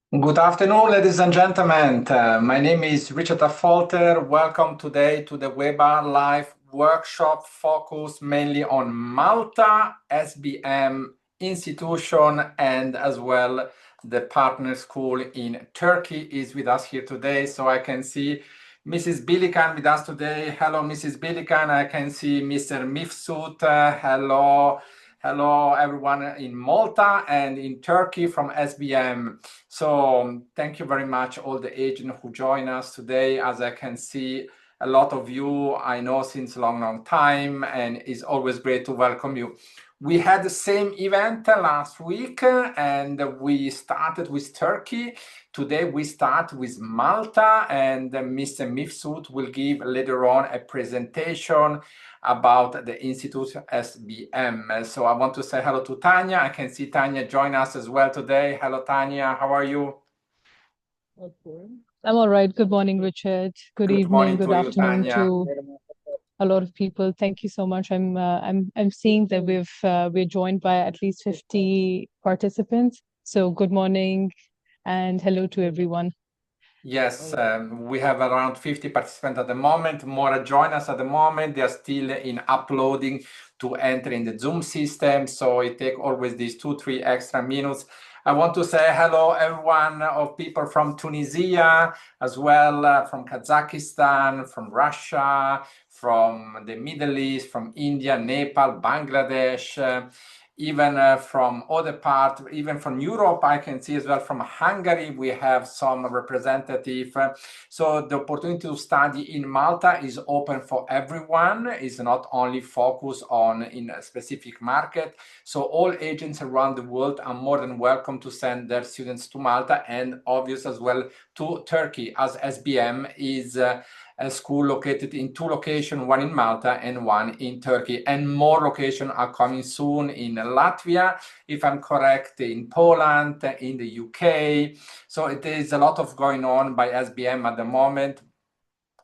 Good afternoon, ladies and gentlemen. My name is Richard Affolter. Welcome today to the WEBA live workshop focused mainly on Malta, SBM institution, and as well the partner school in Turkey is with us here today. So I can see Mrs. Bilikan with us today. Hello, Mrs. Bilikan. I can see Mr. Mifsud. Hello. Hello, everyone in Malta and in Turkey from SBM. So thank you very much, all the agents who join us today. As I can see, a lot of you I know since a long time, and it's always great to welcome you. We had the same event last week, and we started with Turkey. Today we start with Malta, and Mr. Mifsud will give later on a presentation about the Institute SBM. So I want to say hello to Tanya. I can see Tanya join us as well today. Hello, Tanya. How are you? Okay. I'm all right. Good morning, Richard. Good Good morning evening, good to you, afternoon Tanya. to a lot of people. Thank you so much. I'm seeing that we're joined by at least 50 participants. So good morning and hello to everyone. Yes, we have around 50 participants at the moment. More join us at the moment. They are still in uploading to enter in the Zoom system. So it takes always these 2-3 extra minutes. I want to say hello, everyone of people from Tunisia, as well from Kazakhstan, from Russia, from the Middle East, from India, Nepal, Bangladesh, even from other parts, even from Europe. I can see as well from Hungary, we have some representative. So the opportunity to study in Malta is open for everyone. It's not only focused on in a specific market. So all agents around the world are more than welcome to send their students to Malta, and obvious as well to Turkey, as SBM is a school located in 2 locations, one in Malta and one in Turkey. And more locations are coming soon in Latvia, if I'm correct, in Poland, in the UK. So it is a lot of going on by SBM at the moment.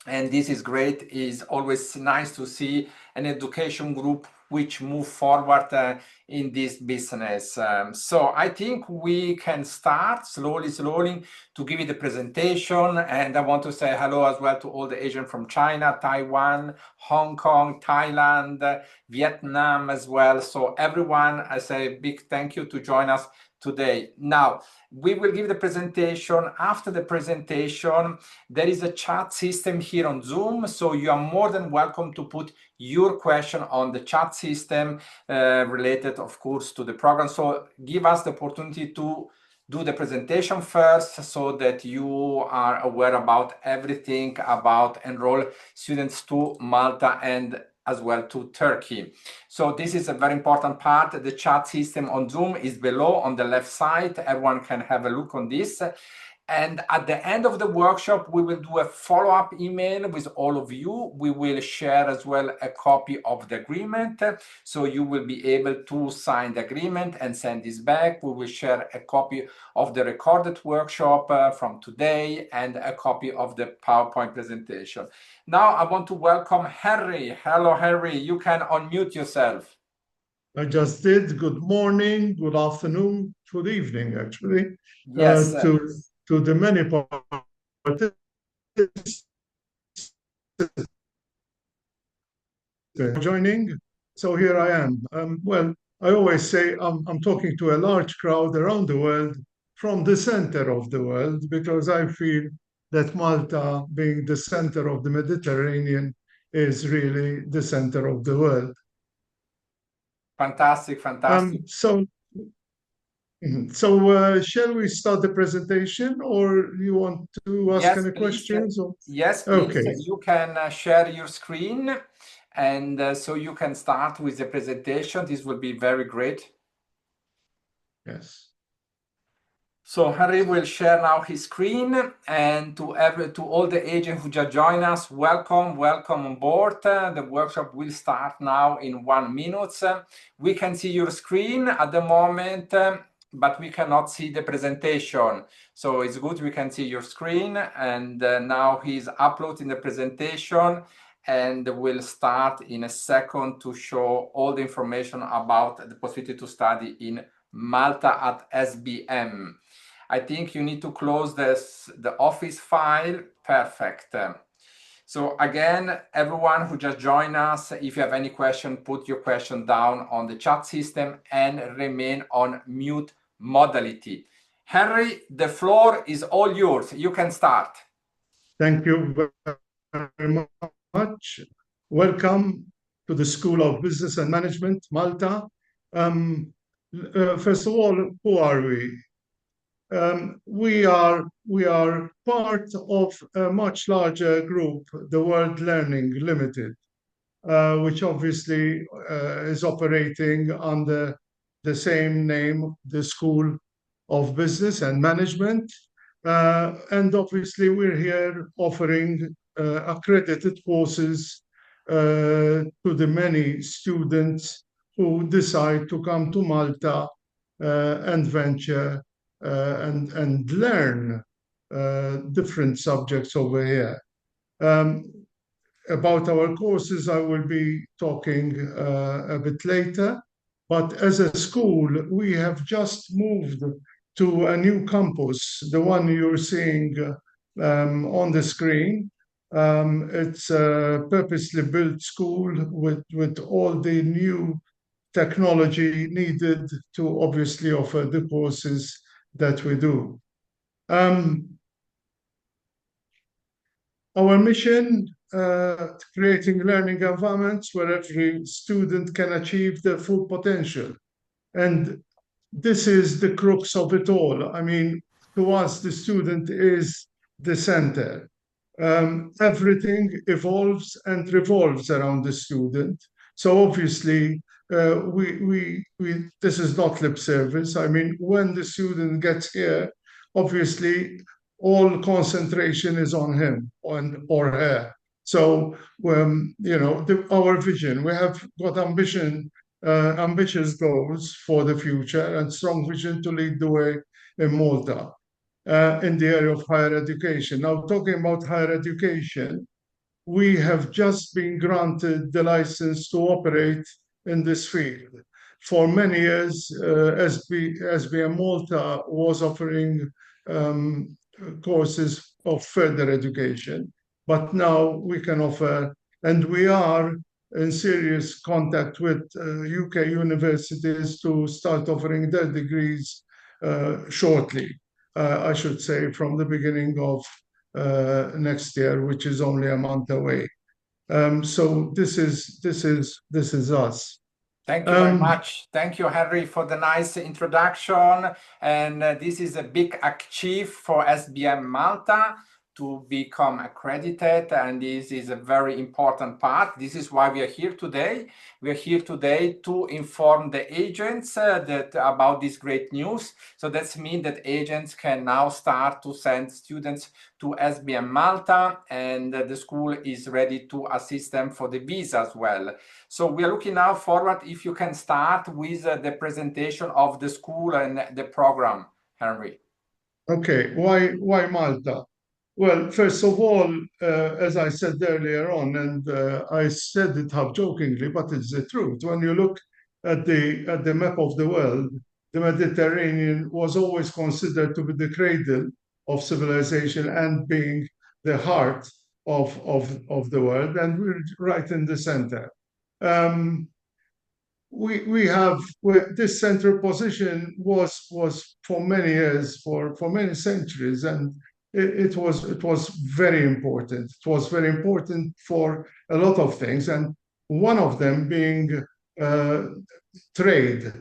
And this is great. It's always nice to see an education group which move forward in this business. So I think we can start slowly to give you the presentation. And I want to say hello as well to all the Asians from China, Taiwan, Hong Kong, Thailand, Vietnam as well. So everyone, I say a big thank you to join us today. Now, we will give the presentation. After the presentation, there is a chat system here on Zoom, so you are more than welcome to put your question on the chat system related, of course, to the program. So give us the opportunity to do the presentation first so that you are aware about everything about enroll students to Malta and as well to Turkey. So this is a very important part. The chat system on Zoom is below on the left side. Everyone can have a look on this. And at the end of the workshop, we will do a follow-up email with all of you. We will share as well a copy of the agreement. So you will be able to sign the agreement and send this back. We will share a copy of the recorded workshop from today and a copy of the PowerPoint presentation. Now I want to welcome Henry. Hello, Henry. You can unmute yourself. I just did. Good morning, good afternoon, good evening, actually. Yes. To the many participants joining. So here I am. Well, I always say I'm talking to a large crowd around the world from the center of the world, because I feel that Malta, being the center of the Mediterranean, is really the center of the world. Fantastic. So shall we start the presentation, or you want to ask any questions? Yes, please. Okay. You can share your screen, and so you can start with the presentation. This will be very great. Yes. So Henry will share now his screen, and to all the agents who just joined us, welcome on board. The workshop will start now in 1 minute. We can see your screen at the moment, but we cannot see the presentation. So it's good we can see your screen, and now he's uploading the presentation, and we'll start in a second to show all the information about the possibility to study in Malta at SBM. I think you need to close the Office file. Perfect. So again, everyone who just joined us, if you have any question, put your question down on the chat system and remain on mute modality. Henry, the floor is all yours. You can start. Thank you very much. Welcome to the School of Business and Management, Malta. First of all, who are we? We are part of a much larger group, the World Learning Limited, which obviously is operating under the same name, the School of Business and Management. And obviously, we're here offering accredited courses to the many students who decide to come to Malta and venture and learn different subjects over here. About our courses, I will be talking a bit later. But as a school, we have just moved to a new campus, the one you're seeing on the screen. It's a purposely built school with all the new technology needed to obviously offer the courses that we do. Our mission, creating learning environments where every student can achieve their full potential. And this is the crux of it all. I mean, to us, the student is the center. Everything evolves and revolves around the student. So obviously, this is not lip service. I mean, when the student gets here, obviously, all concentration is on him or her. So, our vision, we have got ambitious goals for the future and strong vision to lead the way in Malta in the area of higher education. Now, talking about higher education, we have just been granted the license to operate in this field. For many years, SBM Malta was offering courses of further education, but now we can offer, and we are in serious contact with UK universities to start offering their degrees shortly. I should say from the beginning of next year, which is only a month away. So this is us. Thank you very much. Thank you, Henry, for the nice introduction. And this is a big achieve for SBM Malta to become accredited, and this is a very important part. This is why we are here today. We are here today to inform the agents about this great news. So that means that agents can now start to send students to SBM Malta, and the school is ready to assist them for the visa as well. So we are looking now forward if you can start with the presentation of the school and the program, Henry. Okay, why Malta? Well, first of all, as I said earlier on, and I said it half jokingly, but it's the truth. When you look at the map of the world, the Mediterranean was always considered to be the cradle of civilization and being the heart of the world, and we're right in the center. We have this central position was for many years, for many centuries, and it was very important. It was very important for a lot of things, and one of them being trade.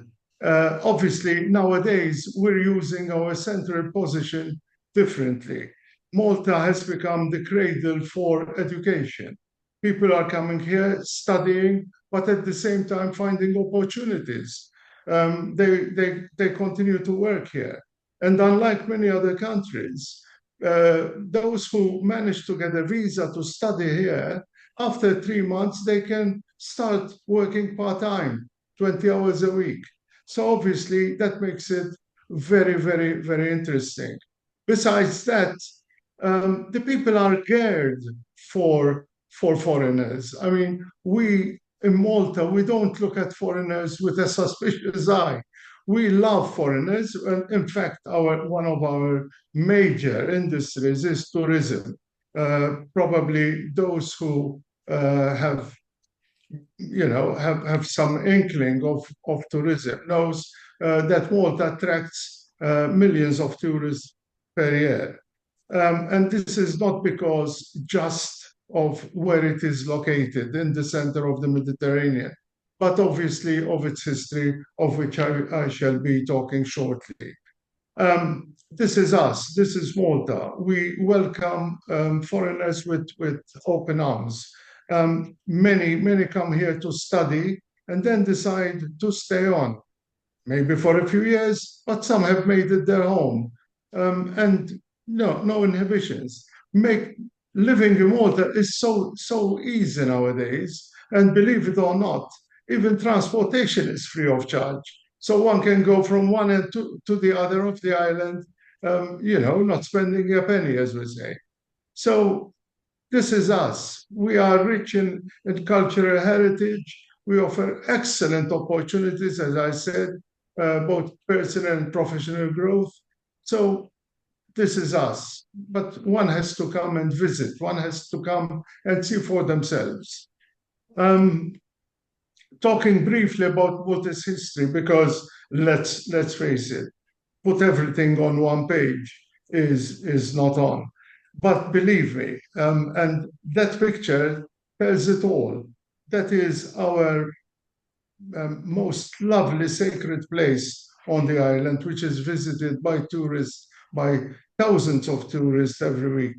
Obviously, nowadays we're using our central position differently. Malta has become the cradle for education. People are coming here studying, but at the same time finding opportunities. They continue to work here. And unlike many other countries, those who manage to get a visa to study here, after 3 months, they can start working part-time, 20 hours a week. So obviously that makes it very, very, very interesting. Besides that, the people are geared for foreigners. I mean, we in Malta, we don't look at foreigners with a suspicious eye. we love foreigners. And in fact, one of our major industries is tourism. Probably those who have have some inkling of tourism knows that Malta attracts millions of tourists per year. And this is not because just of where it is located in the center of the Mediterranean, but obviously of its history, of which I shall be talking shortly. This is us. This is Malta. We welcome foreigners with open arms. Many come here to study and then decide to stay on, maybe for a few years, but some have made it their home. And no inhibitions. Living in Malta is so easy nowadays, and believe it or not, even transportation is free of charge. So one can go from one end to the other of the island, not spending a penny, as we say. So this is us. We are rich in cultural heritage. We offer excellent opportunities, as I said, both personal and professional growth. So this is us. But one has to come and visit. One has to come and see for themselves. Talking briefly about what is history, because let's face it, put everything on one page is not on. But believe me, and that picture tells it all. That is our most lovely sacred place on the island, which is visited by tourists, by thousands of tourists every week.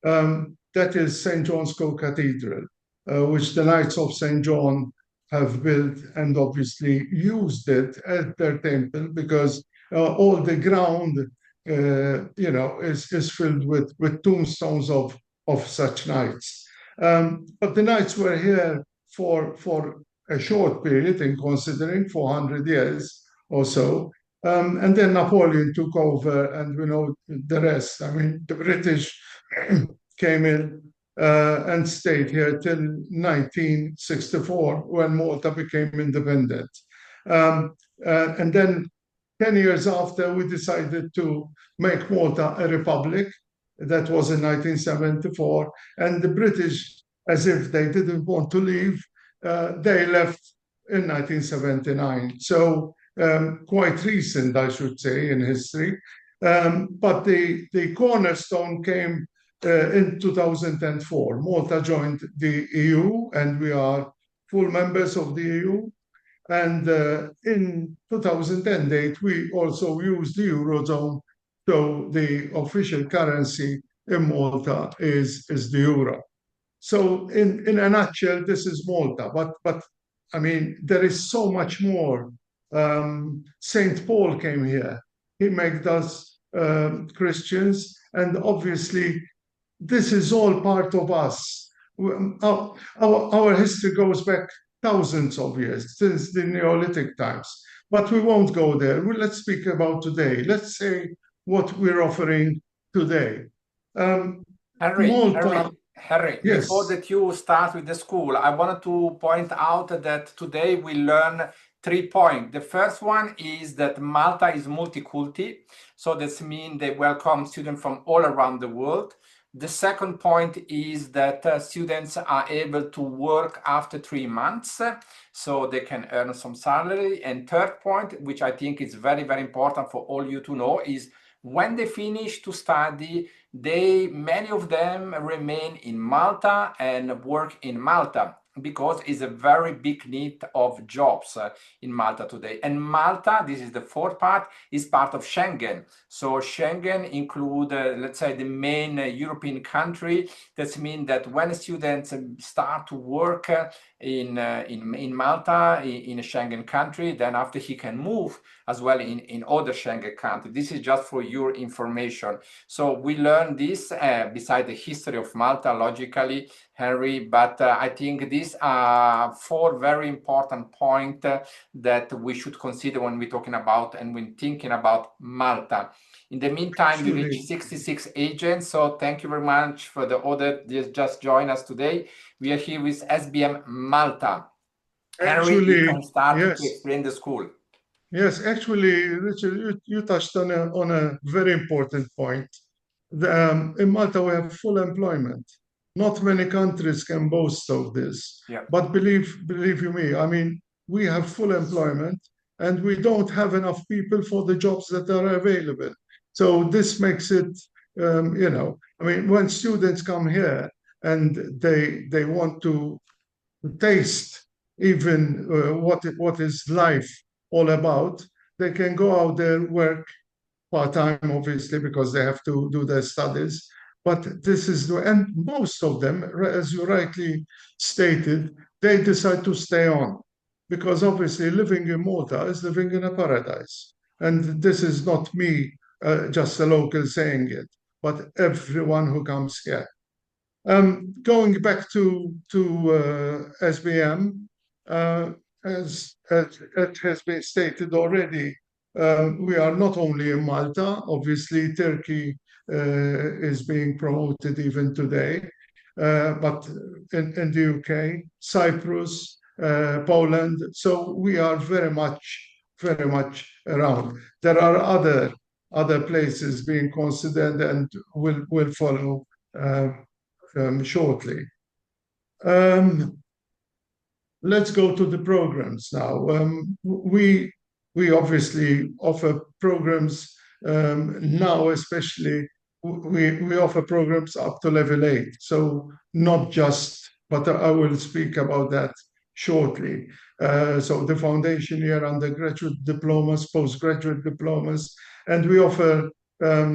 That is St. John's Co-Cathedral, which the Knights of St. John have built and obviously used it as their temple, because all the ground is filled with tombstones of such knights. But the knights were here for a short period, in considering 400 years or so. And then Napoleon took over, and we know the rest. I mean, the British came in and stayed here till 1964, when Malta became independent. And then 10 years after, we decided to make Malta a republic. That was in 1974. And the British, as if they didn't want to leave, they left in 1979. So quite recent, I should say, in history. But the cornerstone came in 2004. Malta joined the EU, and we are full members of the EU. And in 2008, we also used the Eurozone. So the official currency in Malta is the euro. So in a nutshell, this is Malta. But I mean, there is so much more. St. Paul came here. He made us Christians. And obviously, this is all part of us. Our history goes back thousands of years, since the Neolithic times. But we won't go there. Let's speak about today. Let's say what we're offering today. Harry, yes. Before that you start with the school, I wanted to point out that today we learn 3 points. The first one is that Malta is multi-culti, so that means they welcome students from all around the world. The second point is that students are able to work after 3 months, so they can earn some salary. And third point, which I think is very, very important for all you to know, is when they finish to study, many of them remain in Malta and work in Malta, because it's a very big need of jobs in Malta today. And Malta, this is the fourth part, is part of Schengen. So Schengen include, let's say, the main European country. That means that when students start to work in Malta, in a Schengen country, then after he can move as well in other Schengen countries. This is just for your information. So we learned this beside the history of Malta, logically, Henry, but I think these are 4 very important points that we should consider when we're talking about and when thinking about Malta. In the meantime, we reached 66 agents, so thank you very much for the order that just joined us today. We are here with SBM Malta. Henry, you can start to explain the school. Yes, actually, Richard, you touched on a very important point. In Malta, we have full employment. Not many countries can boast of this. Yeah. But believe you me, I mean, we have full employment and we don't have enough people for the jobs that are available. So this makes it, I mean, when students come here and they want to taste even what is life all about, they can go out there, work part-time, obviously, because they have to do their studies. But this is and most of them, as you rightly stated, they decide to stay on because obviously living in Malta is living in a paradise. And this is not me, just a local saying it, but everyone who comes here. Going back to SBM, uh, as it has been stated already, we are not only in Malta. Obviously, Turkey is being promoted even today, but in the UK, Cyprus, Poland. So we are very much around. There are other places being considered and will follow. Uh, shortly. Um, let's go to the programs now. We obviously offer programs now, especially we offer programs up to level 8. So not just, but I will speak about that shortly. So the foundation year, undergraduate diplomas, postgraduate diplomas, and we offer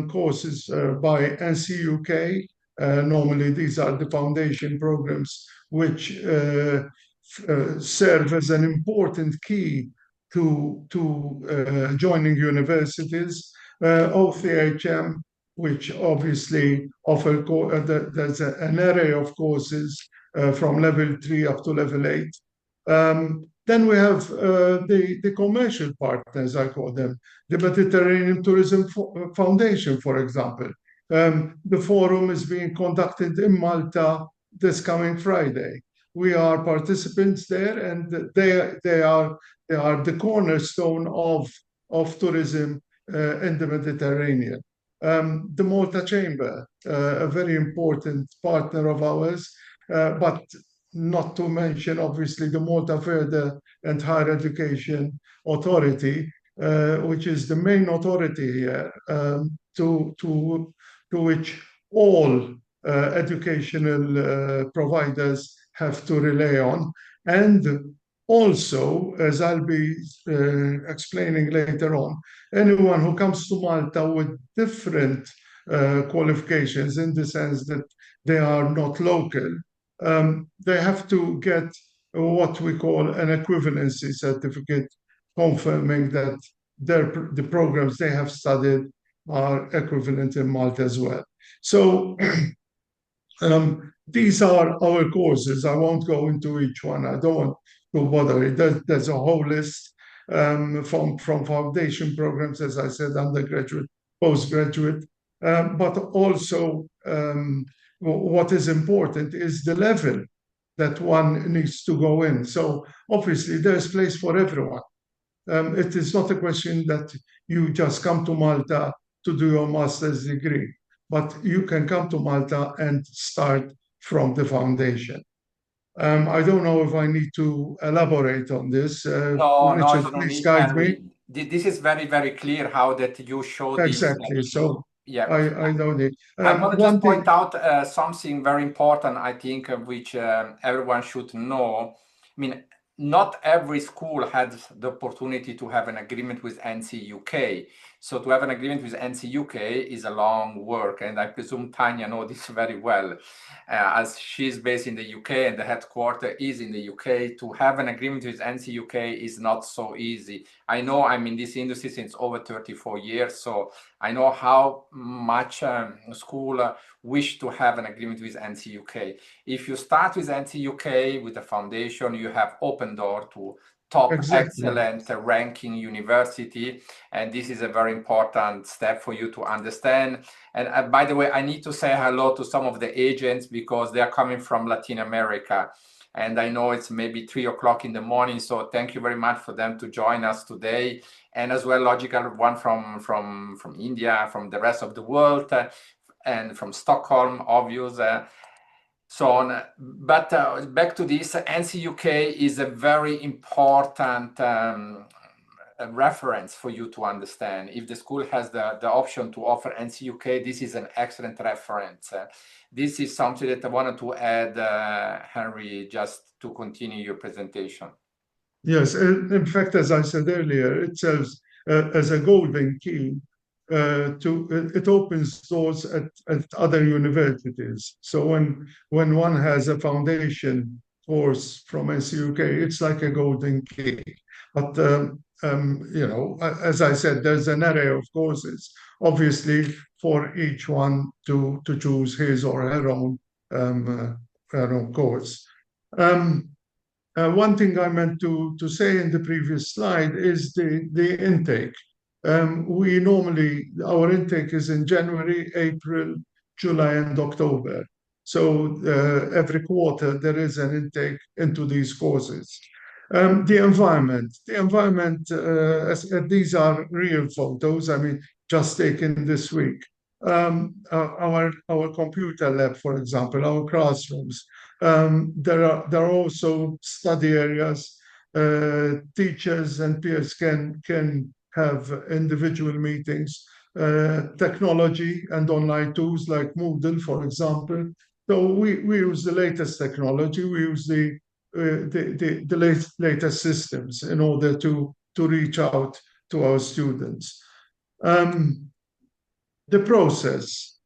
courses by NCUK. Normally, these are the foundation programs which serve as an important key to joining universities. OCHM, which obviously offer there's an array of courses from level 3 up to level 8. Then we have the commercial partners, I call them, the Mediterranean Tourism Foundation, for example. The forum is being conducted in Malta this coming Friday. We are participants there, and they are the cornerstone of tourism in the Mediterranean. The Malta Chamber, a very important partner of ours, but not to mention, obviously, the Malta Further and Higher Education Authority, which is the main authority here to which all educational providers have to rely on. And also, as I'll be explaining later on, anyone who comes to Malta with different qualifications in the sense that they are not local, they have to get what we call an equivalency certificate confirming that the programs they have studied are equivalent in Malta as well. So these are our courses. I won't go into each one. I don't want to bother it. There's a whole list from foundation programs, as I said, undergraduate, postgraduate, but also what is important is the level that one needs to go in. So obviously there's place for everyone. It is not a question that you just come to Malta to do your master's degree, but you can come to Malta and start from the foundation. I don't know if I need to elaborate on this. No, Richard, you don't please need, guide me. Henry. This is very, very clear how that you show this. Exactly. So Yeah. I don't need. I want to just One thing. point out something very important, I think, which everyone should know. I mean, not every school has the opportunity to have an agreement with NCUK. So to have an agreement with NCUK is a long work, and I presume Tanya knows this very well, as she's based in the UK and the headquarters is in the UK. To have an agreement with NCUK is not so easy. I know I'm in this industry since over 34 years, so I know how much school wish to have an agreement with NCUK. If you start with NCUK with the foundation, you have open door to top excellent ranking university, and this is a very important step for you to understand. And by the way, I need to say hello to some of the agents because they are coming from Latin America. and I know it's maybe 3 o'clock in the morning. So thank you very much for them to join us today, and as well logical one from India, from the rest of the world, and from Stockholm, obvious. So on. But back to this, NCUK is a very important reference for you to understand. If the school has the option to offer NCUK, this is an excellent reference. This is something that I wanted to add, Henry, just to continue your presentation. Yes, in fact, as I said earlier, it serves as a golden key it opens doors at other universities. So when one has a foundation course from NCUK, it's like a golden key. But you know, as I said, there's an array of courses, obviously, for each one to choose his or her own course. One thing I meant to say in the previous slide is the intake. We normally, our intake is in January, April, July, and October. So every quarter there is an intake into these courses. The environment, these are real photos, I mean, just taken this week. Our computer lab, for example, our classrooms. There are also study areas. Teachers and peers can have individual meetings. Technology and online tools like Moodle, for example. So we use the latest technology. We use the latest systems in order to reach out to our students. The process.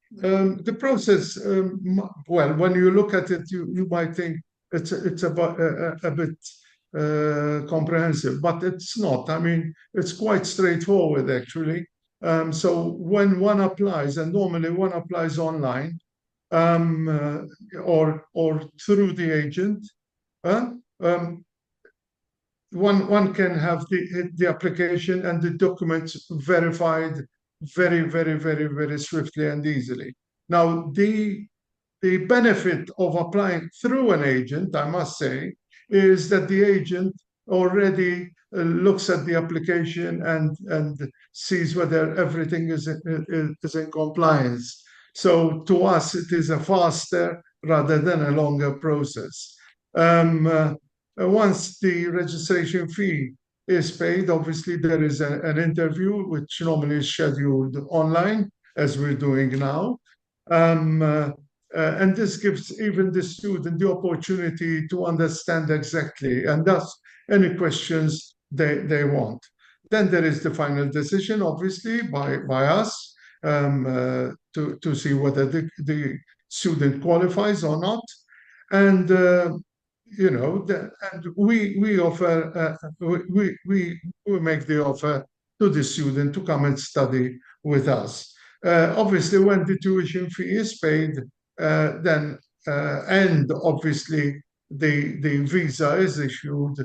Well, when you look at it, you might think it's about a bit comprehensive, but it's not. I mean, it's quite straightforward, actually. So when one applies, and normally one applies online or through the agent, one can have the application and the documents verified very swiftly and easily. Now, the benefit of applying through an agent, I must say, is that the agent already looks at the application and sees whether everything is in compliance. So to us, it is a faster rather than a longer process. Once the registration fee is paid, obviously there is an interview, which normally is scheduled online, as we're doing now. And this gives even the student the opportunity to understand exactly and ask any questions they want. Then there is the final decision, obviously, by us to see whether the student qualifies or not. And you know, and we offer we make the offer to the student to come and study with us. Obviously, when the tuition fee is paid, then and obviously the visa is issued,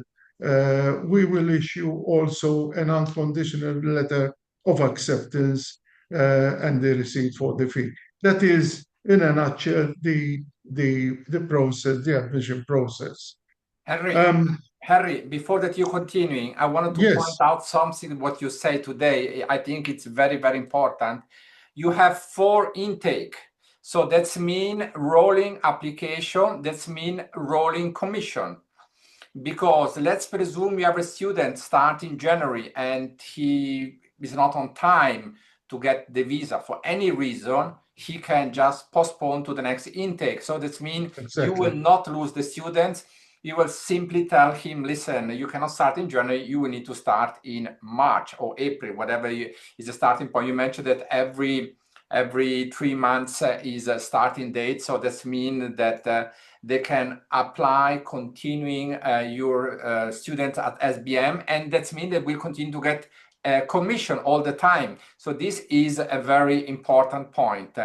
we will issue also an unconditional letter of acceptance and the receipt for the fee. That is, in a nutshell, the process, the admission process. Harry, before that you continuing, I wanted to point out something what you say today. I think it's very important. You have 4 intake. So that's mean rolling application, that's mean rolling commission. Because let's presume you have a student starting January and he is not on time to get the visa for any reason, he can just postpone to the next intake. So that means you will not lose the students. You will simply tell him, listen, you cannot start in January, you will need to start in March or April, whatever is the starting point. You mentioned that every 3 months is a starting date. So that means that they can apply continuing your students at SBM, and that means that we'll continue to get commission all the time. So this is a very important point.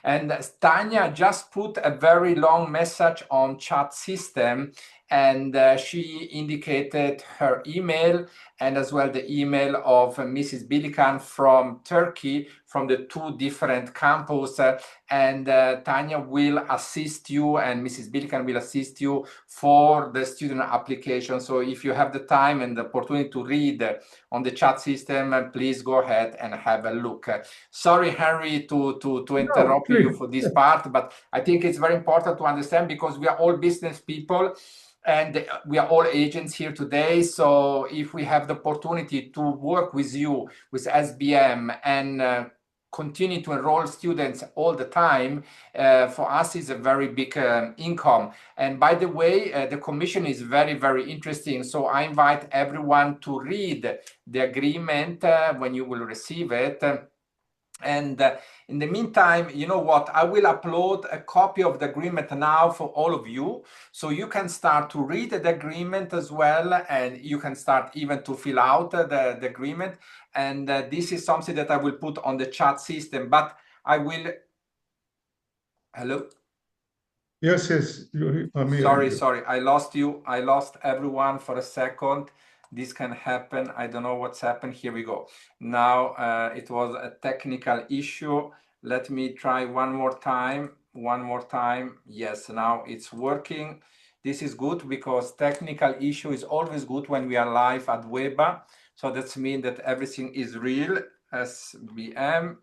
And Tanya just put a very long message on chat system, and she indicated her email and as well the email of Mrs. Bilikan from Turkey, from the two different campus, and Tanya will assist you, and Mrs. Bilkan will assist you for the student application. So if you have the time and the opportunity to read on the chat system, please go ahead and have a look. Sorry, Henry, to interrupt you for this part, but I think it's very important to understand, because we are all business people and we are all agents here today. So if we have the opportunity to work with you, with SBM, and continue to enroll students all the time, for us is a very big income. And by the way, the commission is very, very interesting. So I invite everyone to read the agreement when you will receive it. And in the meantime, you know what, I will upload a copy of the agreement now for all of you, so you can start to read the agreement as well, and you can start even to fill out the agreement. And this is something that I will put on the chat system, but I will... Hello? Yes, I'm hearing Sorry, I lost you. I lost everyone for a second. This can happen. I don't know what's happened. Here we go. Now it was a technical issue. Let me try one more time. One more time. Yes, now it's working. This is good, because technical issue is always good when we are live at WEBA. So that means that everything is real. SBM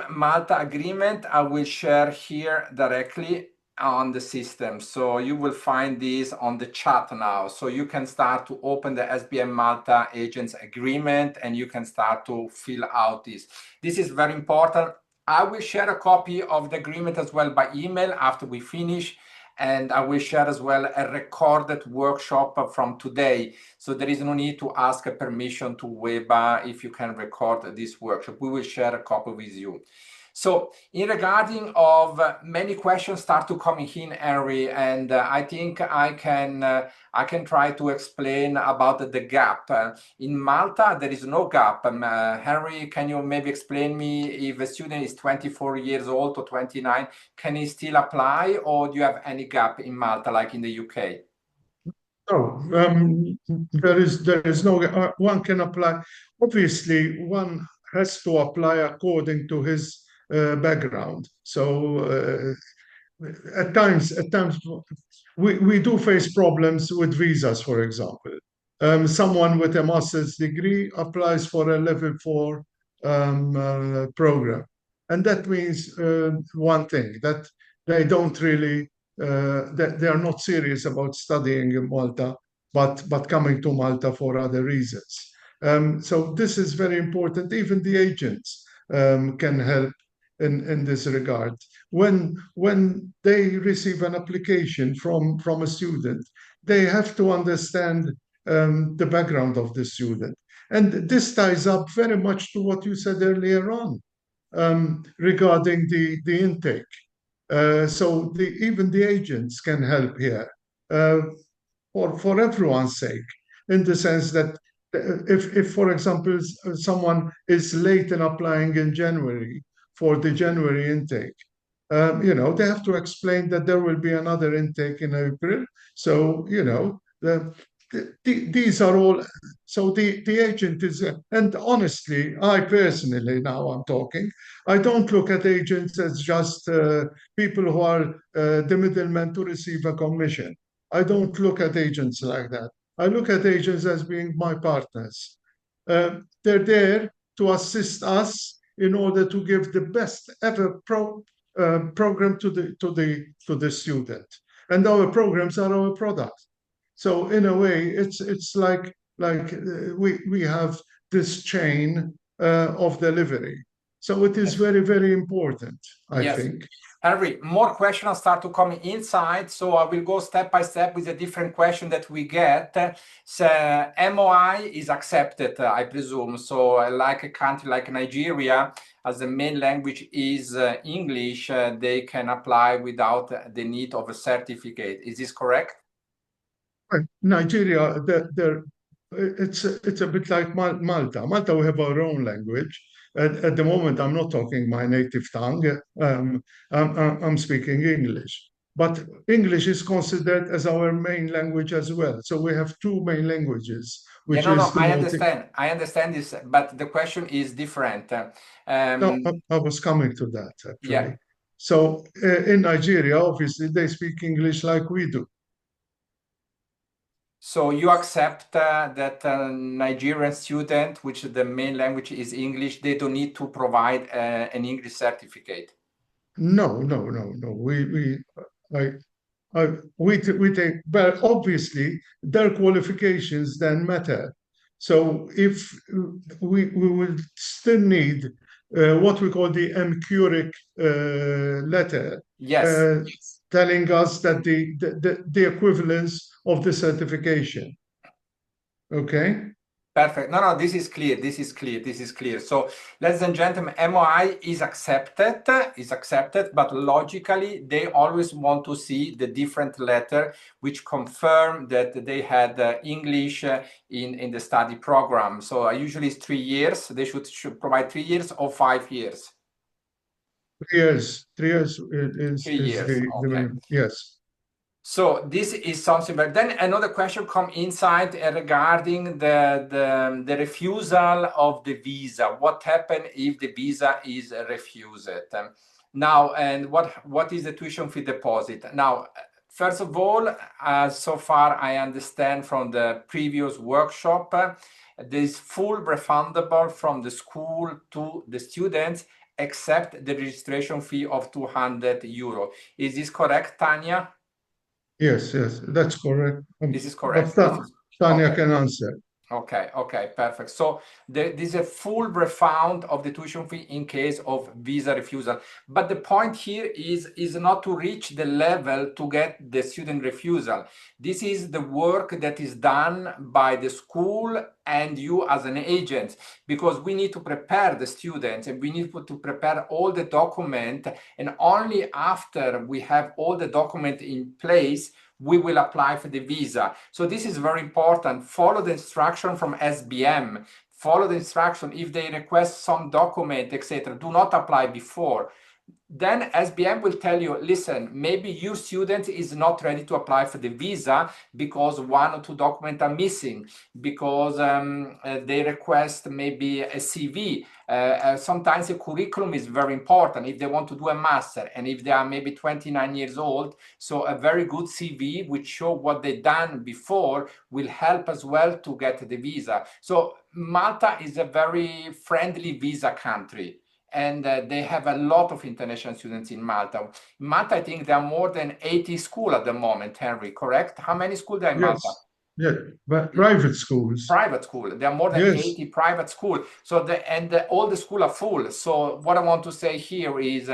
Malta agreement, I will share here directly on the system. So you will find this on the chat now. So you can start to open the SBM Malta agents agreement, and you can start to fill out this. This is very important. I will share a copy of the agreement as well by email after we finish. And I will share as well a recorded workshop from today. So there is no need to ask a permission to WEBA if you can record this workshop. We will share a copy with you. So in regarding of many questions start to come in, Henry, and I think I can try to explain about the gap. In Malta, there is no gap. Henry, can you maybe explain me, if a student is 24 years old or 29, can he still apply, or do you have any gap in Malta like in the UK? No, there is no, one can apply. Obviously, one has to apply according to his background. So at times, we do face problems with visas, for example. Someone with a master's degree applies for a level 4 program. And that means one thing, that they don't really that they are not serious about studying in Malta, but coming to Malta for other reasons. So this is very important. Even the agents can help in this regard. When they receive an application from a student, they have to understand the background of the student. And this ties up very much to what you said earlier on regarding the intake. So even the agents can help here for everyone's sake, in the sense that if, for example, someone is late in applying in January for the January intake, they have to explain that there will be another intake in April. So, these are all, so the agent is, and honestly, I personally, now I'm talking, I don't look at agents as just people who are the middlemen to receive a commission. I don't look at agents like that. I look at agents as being my partners. They're there to assist us in order to give the best ever program to the student, and our programs are our product. So in a way, it's like we have this chain of delivery. So it is very, very important, I think. Henry, more questions start to come inside, so I will go step by step with a different question that we get. So MOI is accepted, I presume. So like a country like Nigeria, as the main language is English, they can apply without the need of a certificate. Is this correct? Nigeria, it's a bit like Malta. Malta, we have our own language. At the moment, I'm not talking my native tongue. I'm speaking English. but English is considered as our main language as well. So we have two main languages, which is the I understand this, but the question is different. No, I was coming to that actually. Yeah. So in Nigeria, obviously, they speak English like we do. So you accept that Nigerian student, which the main language is English, they don't need to provide an English certificate? No. We take, but obviously their qualifications then matter. So if we will still need what we call the MCURIC letter, Yes. telling us that the equivalence of the certification. Okay. Perfect. No, this is clear. This is clear. So, ladies and gentlemen, MOI is accepted, but logically, they always want to see the different letter which confirm that they had English in the study program. So, usually it's 3 years. They should provide 3 years or 5 years. 3 years. 3 years is 3 years. the minimum. Yes. So this is something, but then another question come inside regarding the refusal of the visa. What happens if the visa is refused? Now, and what is the tuition fee deposit? Now, first of all, so far I understand from the previous workshop, there is full refundable from the school to the students, except the registration fee of 200 euro. Is this correct, Tanya? Yes, that's correct. This is correct. But Tanya okay. can answer. Okay, perfect. So this is a full refund of the tuition fee in case of visa refusal. But the point here is not to reach the level to get the student refusal. This is the work that is done by the school and you as an agent, because we need to prepare the students and we need to prepare all the document, and only after we have all the document in place, we will apply for the visa. So this is very important. Follow the instruction from SBM. Follow the instruction. If they request some document, etc., do not apply before. Then SBM will tell you, listen, maybe your student is not ready to apply for the visa because 1 or 2 documents are missing, because they request maybe a CV. Sometimes a curriculum is very important if they want to do a master, and if they are maybe 29 years old, so a very good CV which show what they've done before will help as well to get the visa. So Malta is a very friendly visa country, and they have a lot of international students in Malta. In Malta, I think there are more than 80 schools at the moment, Henry, correct? How many schools there in Malta? Yeah, but private schools. Private school. There are more than 80 private schools. So all the schools are full. So what I want to say here is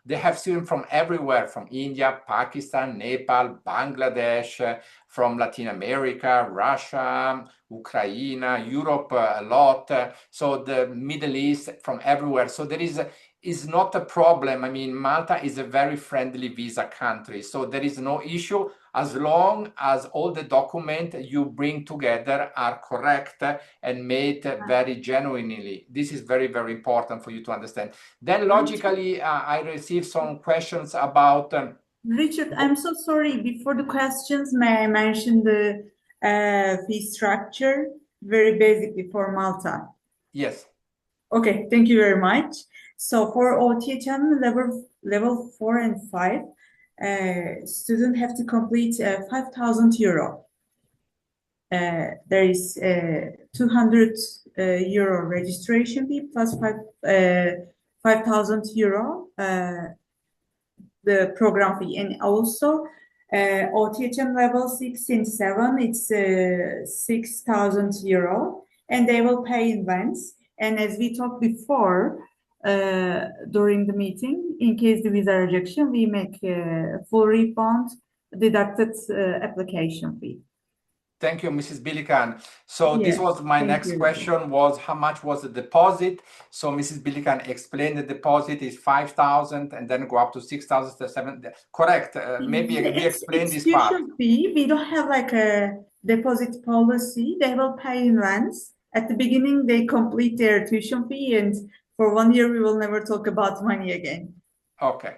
they have students from everywhere, from India, Pakistan, Nepal, Bangladesh, from Latin America, Russia, Ukraine, Europe, a lot. So the Middle East, from everywhere. So there is not a problem. I mean, Malta is a very friendly visa country. So there is no issue as long as all the documents you bring together are correct and made very genuinely. This is very, very important for you to understand. Then logically, I received some questions about... Richard, I'm so sorry. Before the questions, may I mention the fee structure, very basically for Malta? Yes. Okay, thank you very much. So for OTHM level 4 and 5, students have to complete 5,000 euro. There is 200 euro registration fee plus 5,000 euro the program fee, and also OTHM level 6 and 7, it's 6,000 euro, and they will pay in advance. And as we talked before during the meeting, in case the visa rejection, we make full refund, deducted application fee. Thank you, Mrs. Bilikan. So yes, this was my next question, was how much was the deposit? So Mrs. Bilikan explained the deposit is 5,000 and then go up to 6,000 to 7,000. Correct. Maybe we explain this part. Fee. We don't have like a deposit policy. They will pay in advance. At the beginning, they complete their tuition fee, and for 1 year, we will never talk about money again. Okay.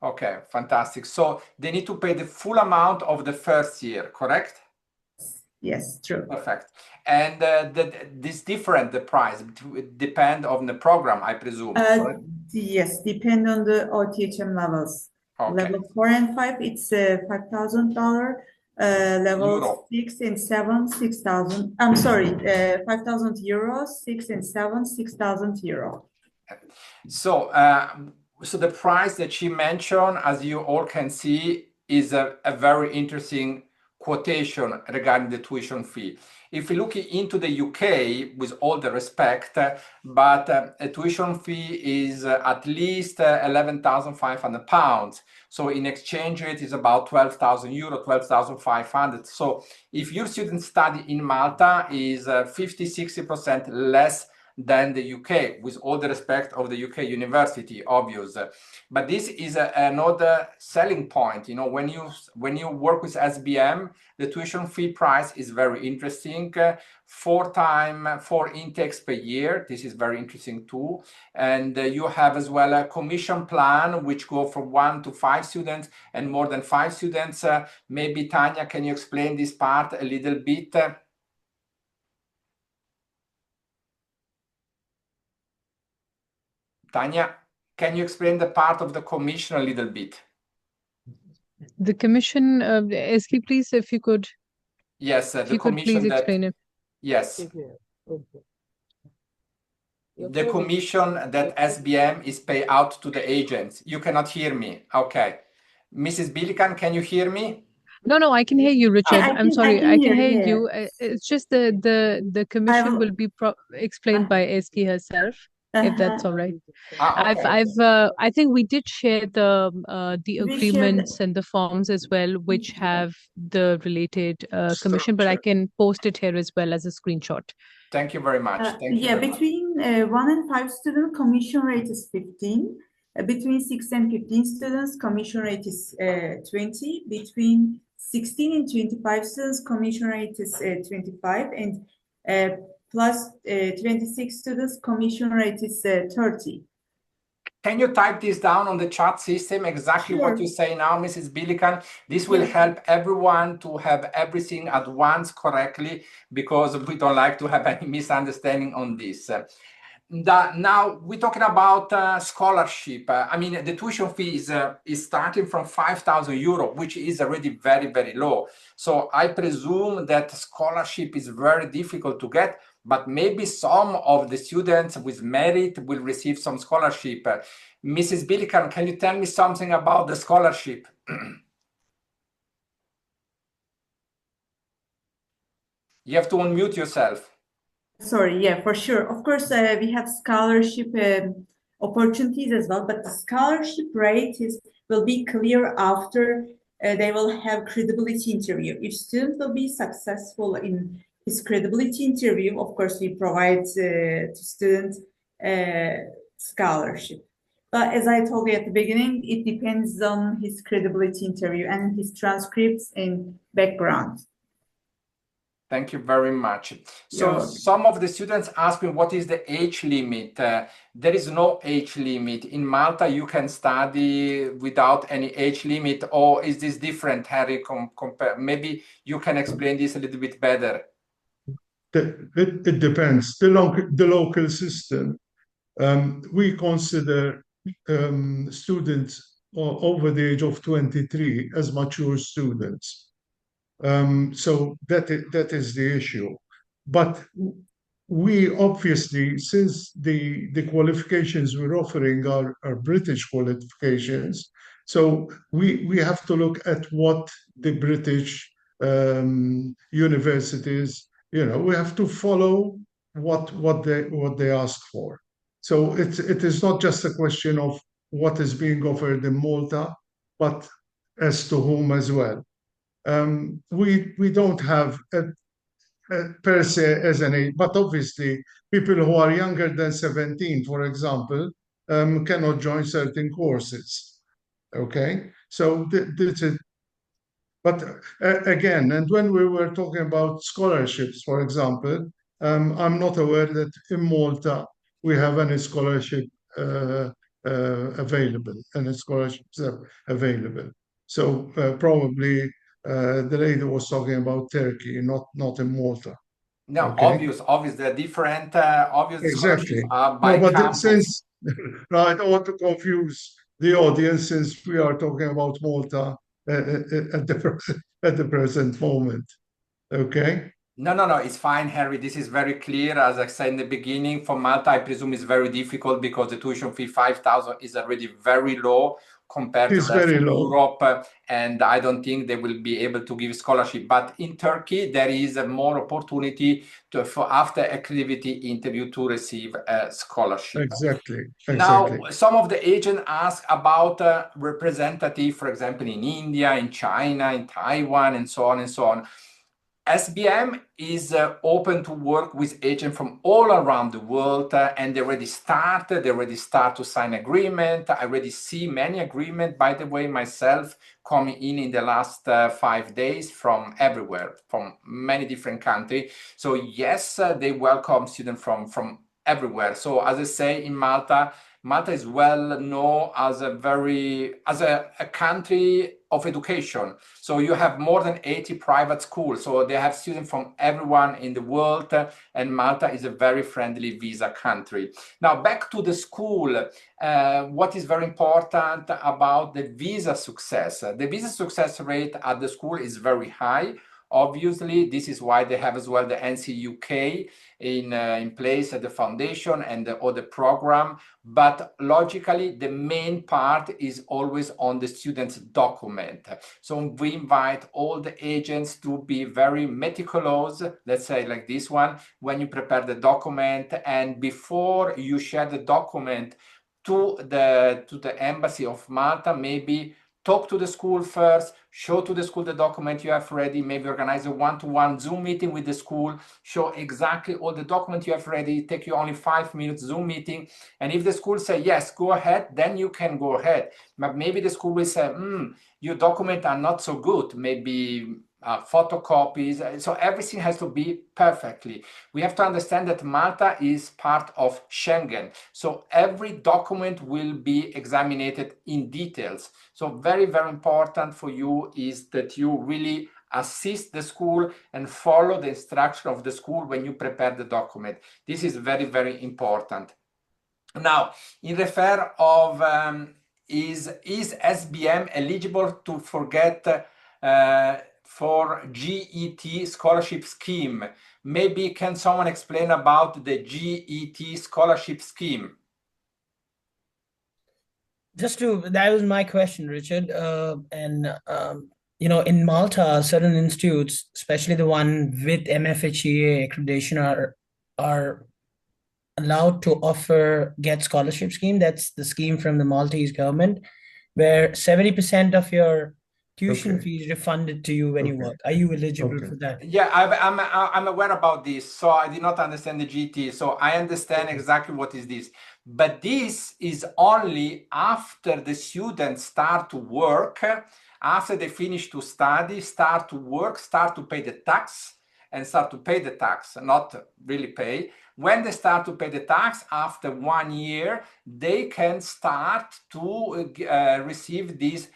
Okay, fantastic. So they need to pay the full amount of the first year, correct? Yes, true. Perfect. And this different, the price depend on the program, I presume, correct? Yes, depend on the OTHM levels. Okay. Level 4 and 5, it's $5,000. Level Euro. 6 and 7, 6,000. I'm sorry, 5,000 euros, 6 and 7, 6,000 euro. So, so the price that she mentioned, as you all can see, is a very interesting quotation regarding the tuition fee. If we look into the UK, with all the respect, but a tuition fee is at least £11,500. So in exchange rate is about 12,000 euro, 12,500. So if your student study in Malta is 50-60% less than the UK, with all the respect of the UK university, obvious. But this is another selling point. You know, when you work with SBM, the tuition fee price is very interesting. 4 intakes per year. This is very interesting too. And you have as well a commission plan, which go from 1 to 5 students and more than 5 students. Maybe Tanya, can you explain this part a little bit? Tanya, can you explain the part of the commission a little bit? The commission, Eski, please, if you could, Yes, if the you could please commission that, explain it. yes, the commission that SBM is pay out to the agents. You cannot hear me. Okay. Mrs. Bilikan, can you hear me? No, I can hear you, Richard. I I'm can- sorry, I I can can hear, hear yeah. you. It's just the commission will- will be explained by Eski herself, if that's all right. Okay. I think we did share the We shared- agreements and the forms as well, which have the related commission, but I can post it here as well as a screenshot. Thank you very much. Thank you Yeah, very much. between 1 and 5 student, commission rate is 15. Between 6 and 15 students, commission rate is 20. Between 16 and 25 students, commission rate is 25. And plus 26 students, commission rate is 30. Can you type this down on the chat system, exactly what Sure. you say now, Mrs. Bilikan? This will Yes. help everyone to have everything at once correctly, because we don't like to have any misunderstanding on this. Now we're talking about scholarship. I mean, the tuition fee is starting from 5,000 euro, which is already very, very low. So I presume that scholarship is very difficult to get, but maybe some of the students with merit will receive some scholarship. Mrs. Bilikan, can you tell me something about the scholarship? You have to unmute yourself. Sorry, yeah, for sure. Of course, we have scholarship opportunities as well, but the scholarship rate will be clear after they will have credibility interview. If student will be successful in his credibility interview, of course, we provide to student scholarship. But as I told you at the beginning, it depends on his credibility interview and his transcripts and background. Thank you very much. So Yeah. some of the students ask me, what is the age limit? There is no age limit. In Malta, you can study without any age limit, or is this different, Harry? Maybe you can explain this a little bit better. It depends. The local system, we consider students over the age of 23 as mature students. So that is the issue. But we obviously, since the qualifications we're offering are British qualifications, so we have to look at what the British universities, we have to follow what they ask for. So it is not just a question of what is being offered in Malta, but as to whom as well. We don't have per se as an age, but obviously people who are younger than 17, for example, cannot join certain courses. Okay, so this is. But again, and when we were talking about scholarships, for example, I'm not aware that in Malta we have any scholarship available and scholarships available. So probably the lady was talking about Turkey, not in Malta. No, Okay. obvious. They're different. Obvious scholarships Exactly. are by No, but campus. since no, I don't want to confuse the audience since we are talking about Malta at the present moment. Okay. No, it's fine, Henry. This is very clear. As I said in the beginning, for Malta, I presume it's very difficult because the tuition fee 5,000 is already very low compared to It's the rest very of low. Europe, and I don't think they will be able to give scholarship. But in Turkey, there is more opportunity for after activity interview to receive a scholarship. Exactly. Now, some of the agents ask about representative, for example, in India, in China, in Taiwan, and so on and so on. SBM is open to work with agents from all around the world, and they already start to sign agreement. I already see many agreements, by the way, myself coming in the last 5 days from everywhere, from many different countries. So yes, they welcome students from everywhere. So as I say, in Malta is well known as a country of education. So you have more than 80 private schools. So they have students from everyone in the world, and Malta is a very friendly visa country. Now back to the school. What is very important about the visa success? The visa success rate at the school is very high. Obviously, this is why they have as well the NCUK in place at the foundation and the other program. But logically, the main part is always on the student's document. So we invite all the agents to be very meticulous, let's say like this one, when you prepare the document, and before you share the document to the embassy of Malta, maybe talk to the school first, show to the school the document you have ready, maybe organize a one-to-one Zoom meeting with the school, show exactly all the documents you have ready, take you only 5 minutes Zoom meeting. And if the school say, yes, go ahead, then you can go ahead. But maybe the school will say, your documents are not so good, maybe photocopies. So everything has to be perfectly. We have to understand that Malta is part of Schengen. So every document will be examined in details. So very, very important for you is that you really assist the school and follow the instruction of the school when you prepare the document. This is very, very important. Now, in refer of is SBM eligible to forget for GET scholarship scheme? Maybe can someone explain about the GET scholarship scheme? That was my question, Richard. In Malta, certain institutes, especially the one with MFHEA accreditation, are allowed to offer GET scholarship scheme. That's the scheme from the Maltese government, where 70% of your tuition fee is refunded to you when you work. Are you eligible for that? Yeah, I'm aware about this. So I did not understand the GT. So I understand exactly what is this. But this is only after the students start to work, after they finish to study, start to work, start to pay the tax, and start to pay the tax, not really pay. When they start to pay the tax after 1 year, they can start to receive this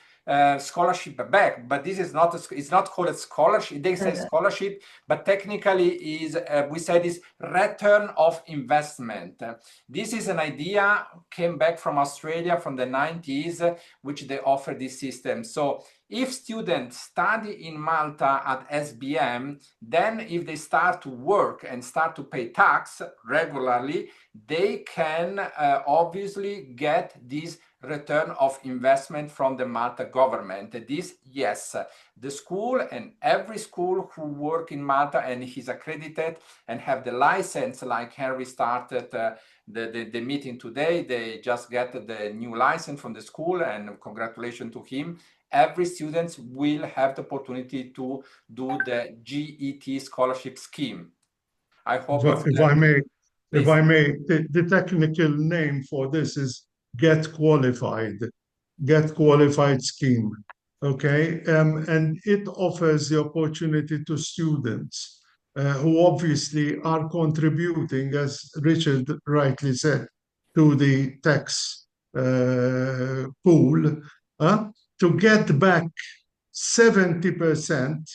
scholarship back. But this is not it's not called a scholarship. They say scholarship, but technically is we said is return of investment. This is an idea came back from Australia from the 90s, which they offer this system. So if students study in Malta at SBM, then if they start to work and start to pay tax regularly, they can obviously get this return of investment from the Malta government. This, yes, the school and every school who work in Malta and is accredited and have the license, like Henry started the meeting today, they just get the new license from the school, and congratulations to him. Every student will have the opportunity to do the GET scholarship scheme. I hope if I may, the technical name for this is Get Qualified scheme. Okay, and it offers the opportunity to students who obviously are contributing, as Richard rightly said, to the tax pool to get back 70%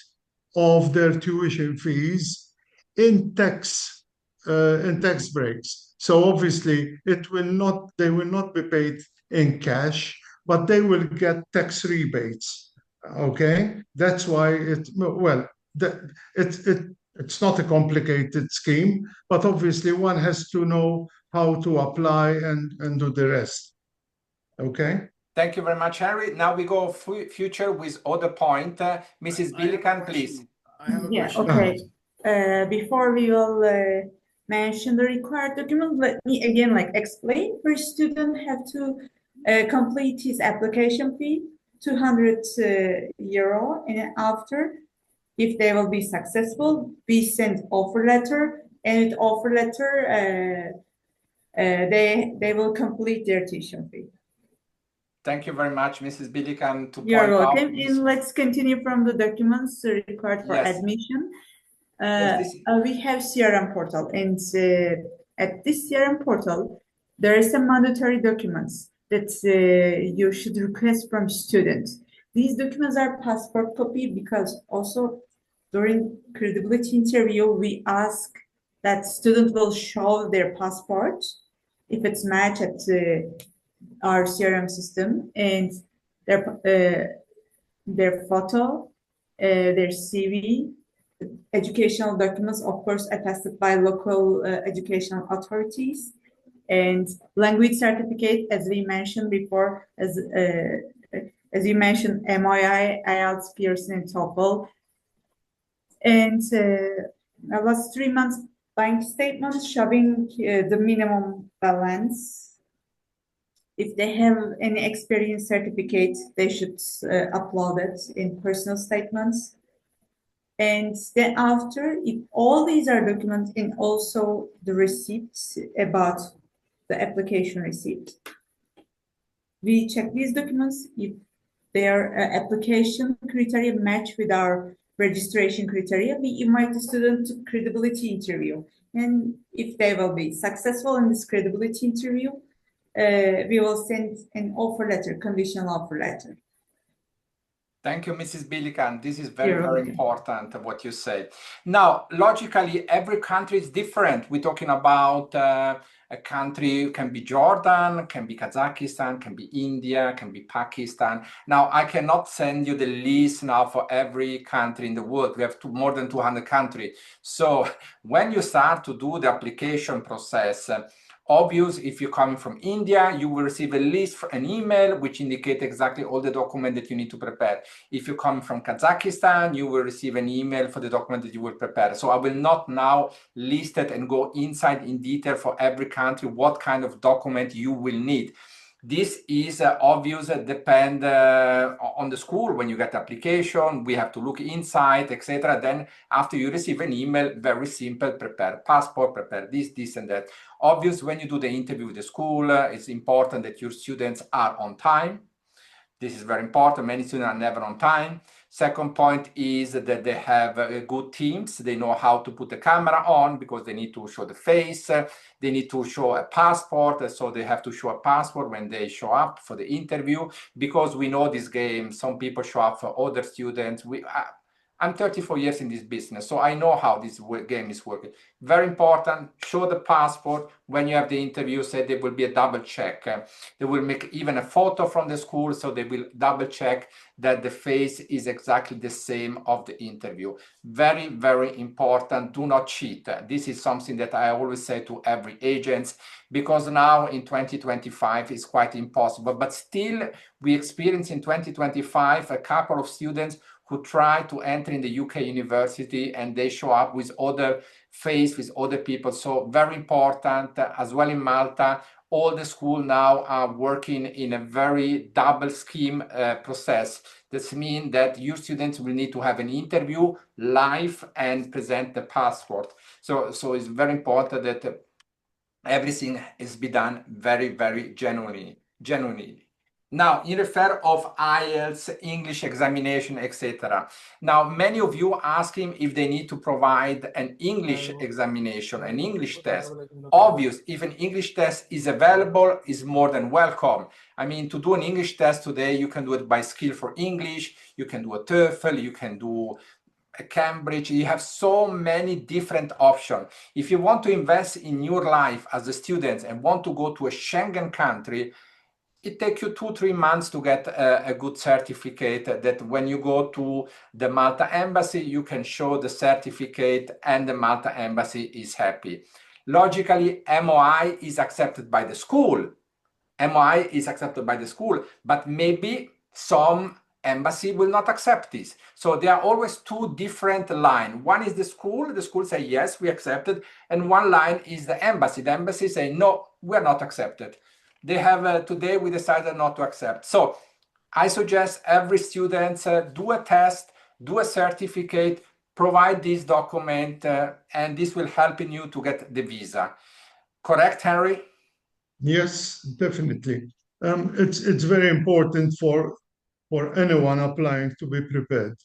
of their tuition fees in tax breaks. So obviously they will not be paid in cash, but they will get tax rebates. Okay, that's why it's not a complicated scheme, but obviously one has to know how to apply and do the rest. Okay. Thank you very much, Henry. Now we go future with other point. Mrs. Billikan, please. I have a Yeah, question. okay. Before we will mention the required document, let me again explain. First, student have to complete his application fee, 200 euro, and after, if they will be successful, we send offer letter, and with offer letter, they will complete their tuition fee. Thank you very much, Mrs. Billikan, to You're point out welcome. And let's continue from the documents required for Yes. admission. Yes, We have CRM portal, and at this CRM portal, there are some mandatory documents that you should request from students. These documents are passport copy, because also during credibility interview, we ask that student will show their passport if it's matched at our CRM system, and their photo, their CV, educational documents, of course, attested by local educational authorities, and language certificate, as we mentioned before, as you mentioned, MOI, IELTS, Pearson, and TOEFL, and last 3 months bank statements showing the minimum balance. If they have any experience certificate, they should upload it in personal statements. And then after, if all these are documents, and also the receipts about the application receipt, we check these documents. If their application criteria match with our registration criteria, we invite the student to credibility interview. And if they will be successful in this credibility interview, we will send an offer letter, conditional offer letter. Thank you, Mrs. Billikan. This is very, You're very welcome. important what you say. Now, logically, every country is different. We're talking about a country, can be Jordan, can be Kazakhstan, can be India, can be Pakistan. Now, I cannot send you the list now for every country in the world. We have more than 200 countries. So when you start to do the application process, obvious, if you're coming from India, you will receive a list, an email, which indicate exactly all the documents that you need to prepare. If you're coming from Kazakhstan, you will receive an email for the document that you will prepare. So I will not now list it and go inside in detail for every country, what kind of document you will need. This is obvious, depend on the school. When you get application, we have to look inside, etc. Then after you receive an email, very simple, prepare passport, prepare this and that. Obvious, when you do the interview with the school, it's important that your students are on time. This is very important. Many students are never on time. Second point is that they have good teams. They know how to put the camera on, because they need to show the face. They need to show a passport. So they have to show a passport when they show up for the interview, because we know this game. Some people show up for other students. I'm 34 years in this business, so I know how this game is working. Very important, show the passport. When you have the interview, say there will be a double check. They will make even a photo from the school, so they will double check that the face is exactly the same of the interview. Very, very important, do not cheat. This is something that I always say to every agent, because now in 2025 it's quite impossible, but still we experience in 2025 a couple of students who try to enter in the UK university, and they show up with other face, with other people. So very important, as well in Malta, all the schools now are working in a very double scheme process. This means that your students will need to have an interview live and present the passport. So it's very important that everything is be done very, very genuinely. Now, in refer of IELTS, English examination, etc. Now, many of you ask him if they need to provide an English examination, an English test. Obvious, if an English test is available, is more than welcome. I mean, to do an English test today, you can do it by Skill for English, you can do a TOEFL, you can do a Cambridge. You have so many different options. If you want to invest in your life as a student and want to go to a Schengen country, it takes you 2-3 months to get a good certificate that when you go to the Malta embassy, you can show the certificate and the Malta embassy is happy. Logically, MOI is accepted by the school. MOI is accepted by the school, but maybe some embassy will not accept this. So there are always two different lines. One is the school say, yes, we accepted. And one line is the embassy say, no, we are not accepted. They have, today we decided not to accept. So I suggest every student do a test, do a certificate, provide this document, and this will help you to get the visa. Correct, Henry? Yes, definitely. It's very important for anyone applying to be prepared.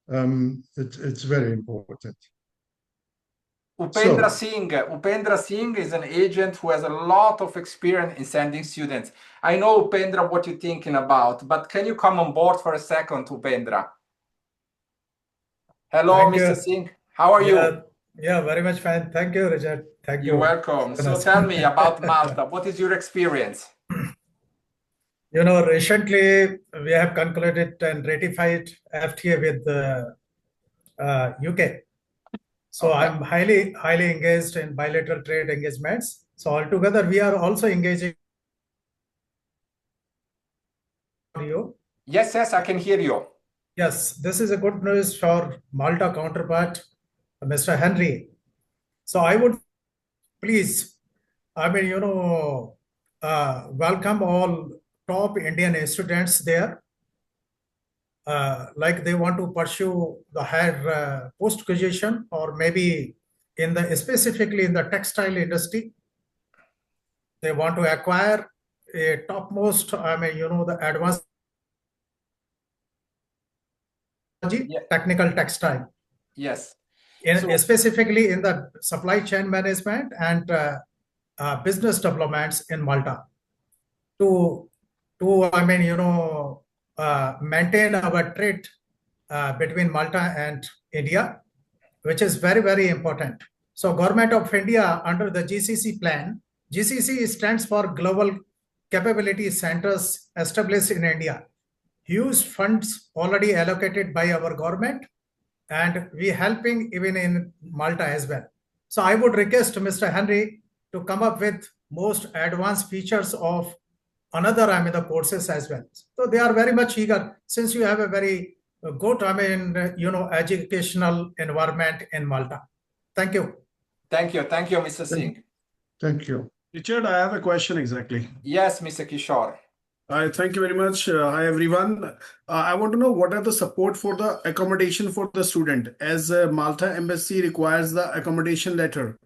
It's very important. Upendra Singh is an agent who has a lot of experience in sending students. I know, Upendra, what you're thinking about, but can you come on board for a second, Upendra? Hello, Thank Mr. you. Singh. How are you? Yeah, very much fine. Thank you, Richard. Thank You're you. welcome. So tell me about Malta. What is your experience? You know, recently we have concluded and ratified FTA with the UK. So Okay. I'm highly engaged in bilateral trade engagements. So altogether, we are also engaging you. Yes, I can hear you. Yes, this is a good news for Malta counterpart, Mr. Henry. So I would please, welcome all top Indian students there. Like they want to pursue the higher post-graduation or maybe specifically in the textile industry. They want to acquire a topmost, the advanced technical textile. Yes. Specifically in the supply chain management and business developments in Malta to maintain our trade between Malta and India, which is very, very important. So Government of India under the GCC plan, GCC stands for Global Capability Centers established in India. Huge funds already allocated by our government, and we helping even in Malta as well. So I would request Mr. Henry to come up with most advanced features of another the courses as well. So they are very much eager since you have a very good educational environment in Malta. Thank you. Thank you, Mr. Singh. Thank you. Richard, I have a question exactly. Yes, Mr. Kishore. Thank you very much. Hi, everyone. I want to know what are the support for the accommodation for the student as Malta Embassy requires the accommodation letter.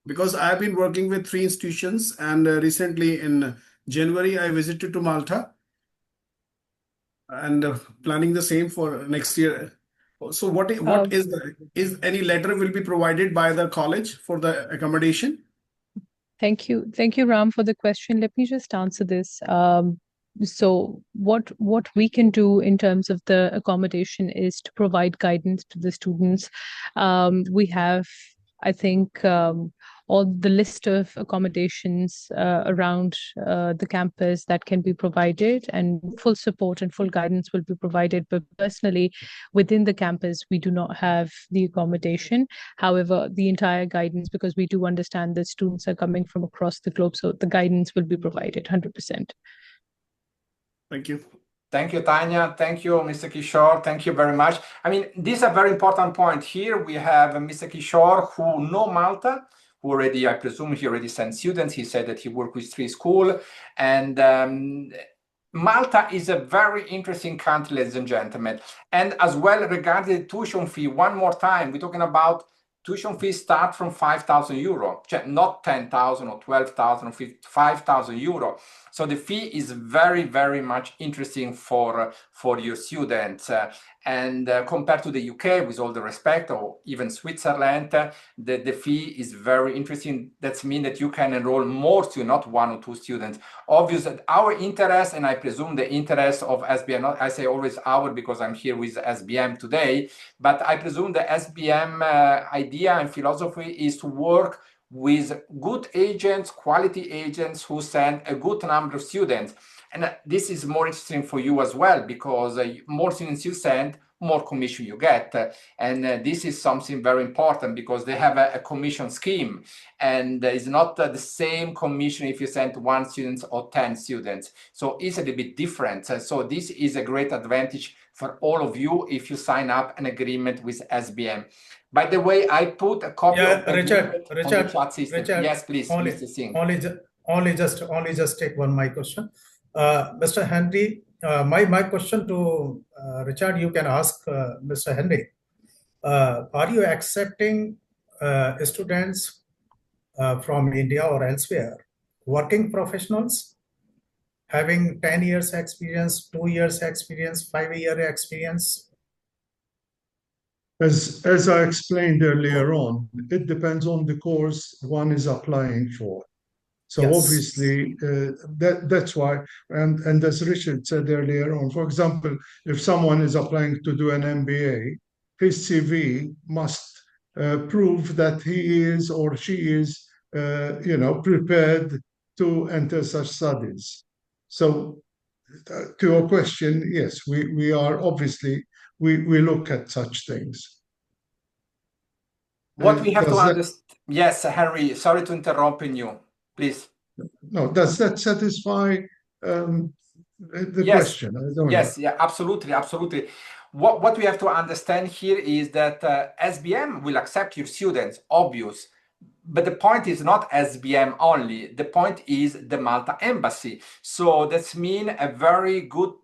Because I have been working with 3 institutions and recently in January, I visited to Malta and planning the same for next year. So what is any letter will be provided by the college for the accommodation? Thank you, Ram, for the question. Let me just answer this. So what we can do in terms of the accommodation is to provide guidance to the students. We have, I think, all the list of accommodations around the campus that can be provided, and full support and full guidance will be provided. But personally, within the campus, we do not have the accommodation. However, the entire guidance, because we do understand that students are coming from across the globe, so the guidance will be provided 100%. Thank you. Thank you, Tanya. Thank you, Mr. Kishore. Thank you very much. I mean, this is a very important point. Here we have Mr. Kishore who know Malta, who already, I presume he already sent students. He said that he worked with 3 schools. And Malta is a very interesting country, ladies and gentlemen. And as well, regarding the tuition fee, one more time, we're talking about tuition fees start from 5,000 euro, not 10,000 or 12,000 or 5,000 euro. So the fee is very, very much interesting for your students. And compared to the UK, with all the respect, or even Switzerland, the fee is very interesting. That means that you can enroll more students, not 1 or 2 students. Obviously, our interest, and I presume the interest of SBM, I say always our because I'm here with SBM today, but I presume the SBM idea and philosophy is to work with good agents, quality agents who send a good number of students. And this is more interesting for you as well, because more students you send, more commission you get. And this is something very important because they have a commission scheme, and it's not the same commission if you send 1 student or 10 students. So it's a little bit different. So this is a great advantage for all of you if you sign up an agreement with SBM. By the way, I put a copy of the agreement on the chat system. Yes, please, Mr. Singh. Only just take one my question. Mr. Henry, my question to Richard, you can ask Mr. Henry. Are you accepting students from India or elsewhere, working professionals, having 10 years experience, 2 years experience, 5-year experience? As I explained earlier on, it depends on the course one is applying for. So Yes. obviously, that's why, and as Richard said earlier on, for example, if someone is applying to do an MBA, his CV must prove that he is or she is, prepared to enter such studies. So to your question, yes, we are obviously, we look at such things. What we have to understand, yes, Henry, sorry to interrupt you, please. No, does that satisfy the Yes. question? I don't Yes, know. yeah, absolutely, absolutely. What we have to understand here is that SBM will accept your students, obvious. But the point is not SBM only. The point is the Malta Embassy. So that means a very good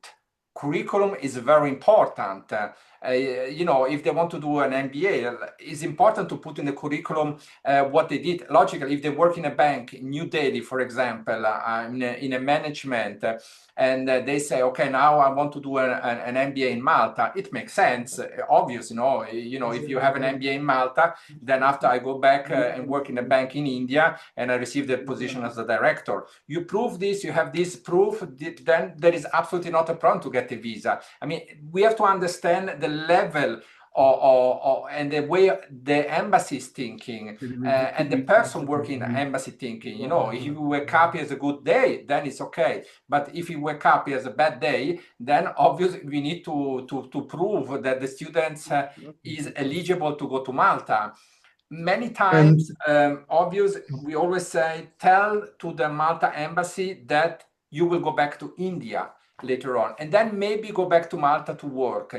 curriculum is very important. If they want to do an MBA, it's important to put in the curriculum what they did. Logically, if they work in a bank in New Delhi, for example, in a management, and they say, okay, now I want to do an MBA in Malta, it makes sense. Obvious, if you have an MBA in Malta, then after I go back and work in a bank in India and I receive the position as a director. You prove this, you have this proof, then there is absolutely not a problem to get a visa. I mean, we have to understand the level and the way the embassy is thinking and the person working in the embassy thinking. If you wake up as a good day, then it's okay. But if you wake up as a bad day, then obviously we need to prove that the student is eligible to go to Malta. Many times, obviously, we always say, tell to the Malta embassy that you will go back to India later on, and then maybe go back to Malta to work,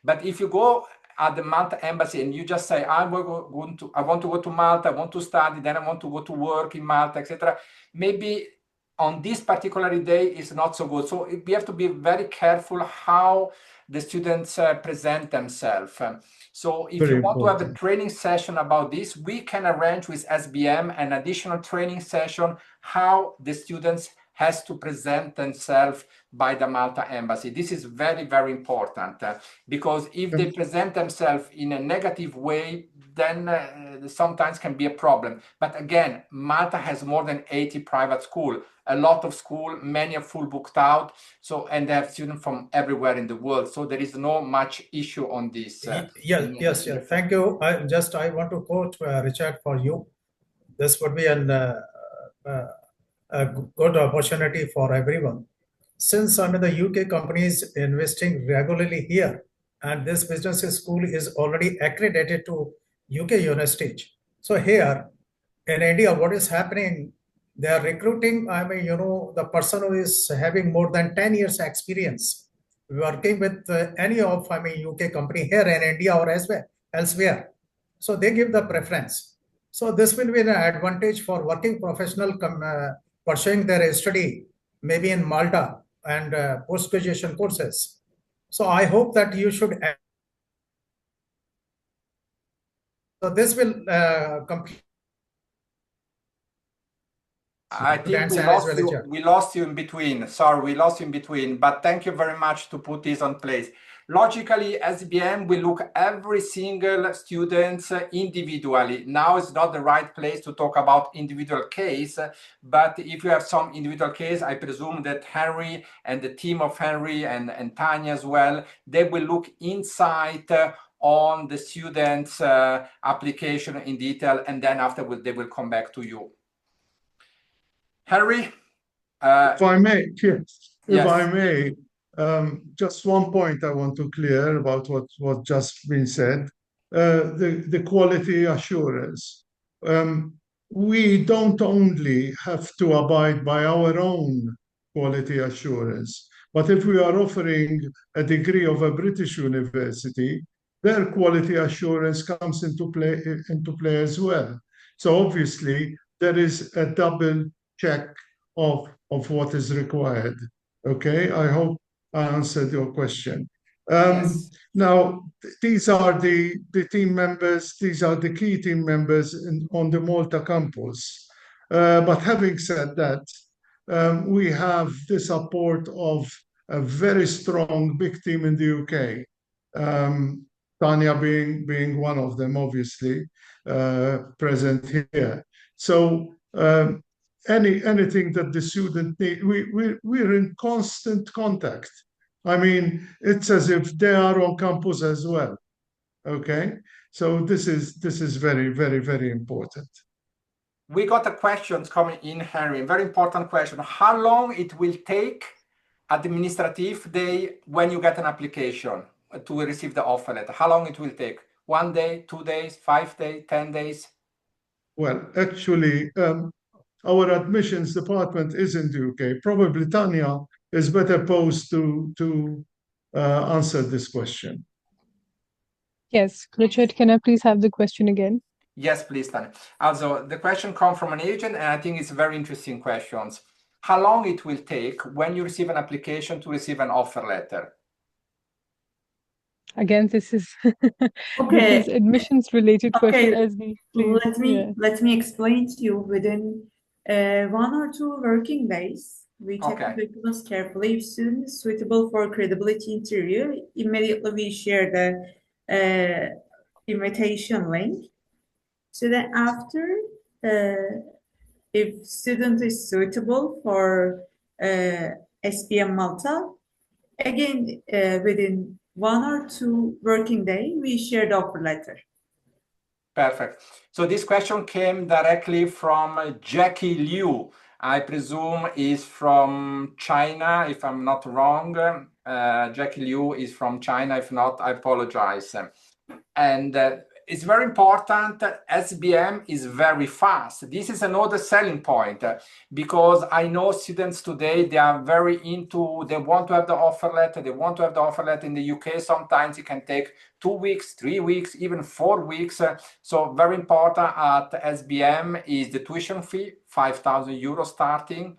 But if you go at the Malta embassy and you just say, I want to go to Malta, I want to study, then I want to go to work in Malta, etc., maybe on this particular day is not so good. So we have to be very careful how the students present themselves. So if you want to have a training session about this, we can arrange with SBM an additional training session how the students has to present themselves by the Malta embassy. This is very, very important because if they present themselves in a negative way, then sometimes can be a problem. But again, Malta has more than 80 private schools, a lot of schools, many are full booked out. So, and they have students from everywhere in the world. So there is no much issue on this. Yes. Thank you. I want to quote Richard for you. This would be a good opportunity for everyone. Since the UK companies investing regularly here, and this business school is already accredited to UK universities. So here in India, what is happening? They are recruiting, the person who is having more than 10 years experience working with any of, UK company here in India or elsewhere. So they give the preference. So this will be an advantage for working professional pursuing their study, maybe in Malta and post-graduation courses. So I hope that you should this will complete. I think we As lost well, you. Richard. We lost you in between. Sorry, we lost you in between. But thank you very much to put this on place. Logically, SBM will look every single student individually. Now is not the right place to talk about individual case, but if you have some individual case, I presume that Henry and the team of Henry and Tanya as well, they will look inside on the student's application in detail, and then afterwards they will come back to you. Henry? If I may, yes. If Yes. I may, just one point I want to clear about what just been said. The quality assurance. We don't only have to abide by our own quality assurance, but if we are offering a degree of a British university, their quality assurance comes into play as well. So obviously there is a double check of what is required. Okay, I hope I answered your question. Yes. Now, these are the team members, these are the key team members on the Malta campus. But having said that, we have the support of a very strong big team in the UK. Tanya being one of them, obviously, present here. So anything that the student need, we're in constant contact. I mean, it's as if they are on campus as well. Okay, so this is very, very, very important. We got a questions coming in, Henry. Very important question. How long it will take administrative day when you get an application to receive the offer letter? How long it will take? 1 day, 2 days, 5 days, 10 days? Well, actually, our admissions department is in the UK. Probably Tanya is better posed to answer this question. Yes, Richard, can I please have the question again? Yes, please, Tanya. Also, the question comes from an agent, and I think it's very interesting questions. How long it will take when you receive an application to receive an offer letter? Again, this is Okay. this is admissions related question. Okay. As we please. Let me explain to you. Within 1 or 2 working days, we check the documents carefully. If student is suitable for credibility interview, immediately we share the invitation link. So then after, if student is suitable for SBM Malta, again, within 1 or 2 working days, we share the offer letter. Perfect. So this question came directly from Jackie Liu. I presume is from China, if I'm not wrong. Jackie Liu is from China. If not, I apologize. And it's very important. SBM is very fast. This is another selling point because I know students today, they are very into, they want to have the offer letter. They want to have the offer letter in the UK. Sometimes it can take 2 weeks, 3 weeks, even 4 weeks. So very important at SBM is the tuition fee, 5,000 euros starting.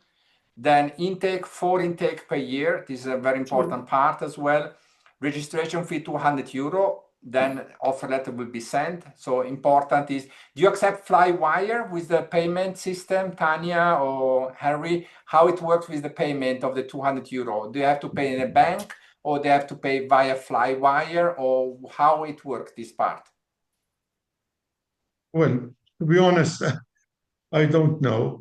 Then intake, 4 intake per year. This is a very important part as well. Registration fee, 200 euro. Then offer letter will be sent. So important is, do you accept Flywire with the payment system, Tanya or Henry? How it works with the payment of the 200 euro? Do you have to pay in a bank or do you have to pay via Flywire, or how it works, this part? Well, to be honest, I don't know.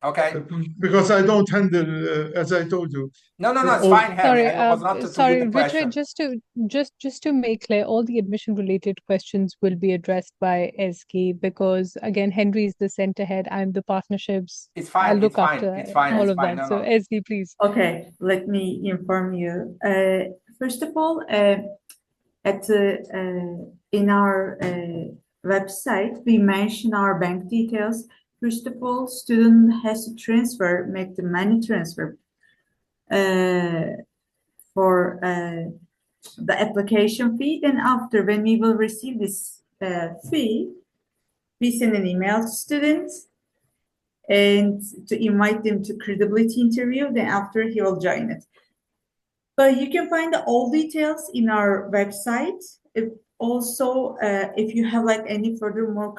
Okay. Because I don't handle, as I told you. No, it's fine, Henry. Sorry, I was not to sorry, the question. Richard, just to make clear, all the admission related questions will be addressed by SK because again, Henry is the center head. I'm the partnerships. It's fine. I'll look it's fine. after It's fine. all it's of fine. that. No, So SK, please. Okay, let me inform you. First of all, in our website, we mention our bank details. First of all, student has to make the money transfer for the application fee. Then after, when we will receive this fee, we send an email to students and to invite them to credibility interview. Then after, he will join it. But you can find all details in our website. Also, if you have like any further more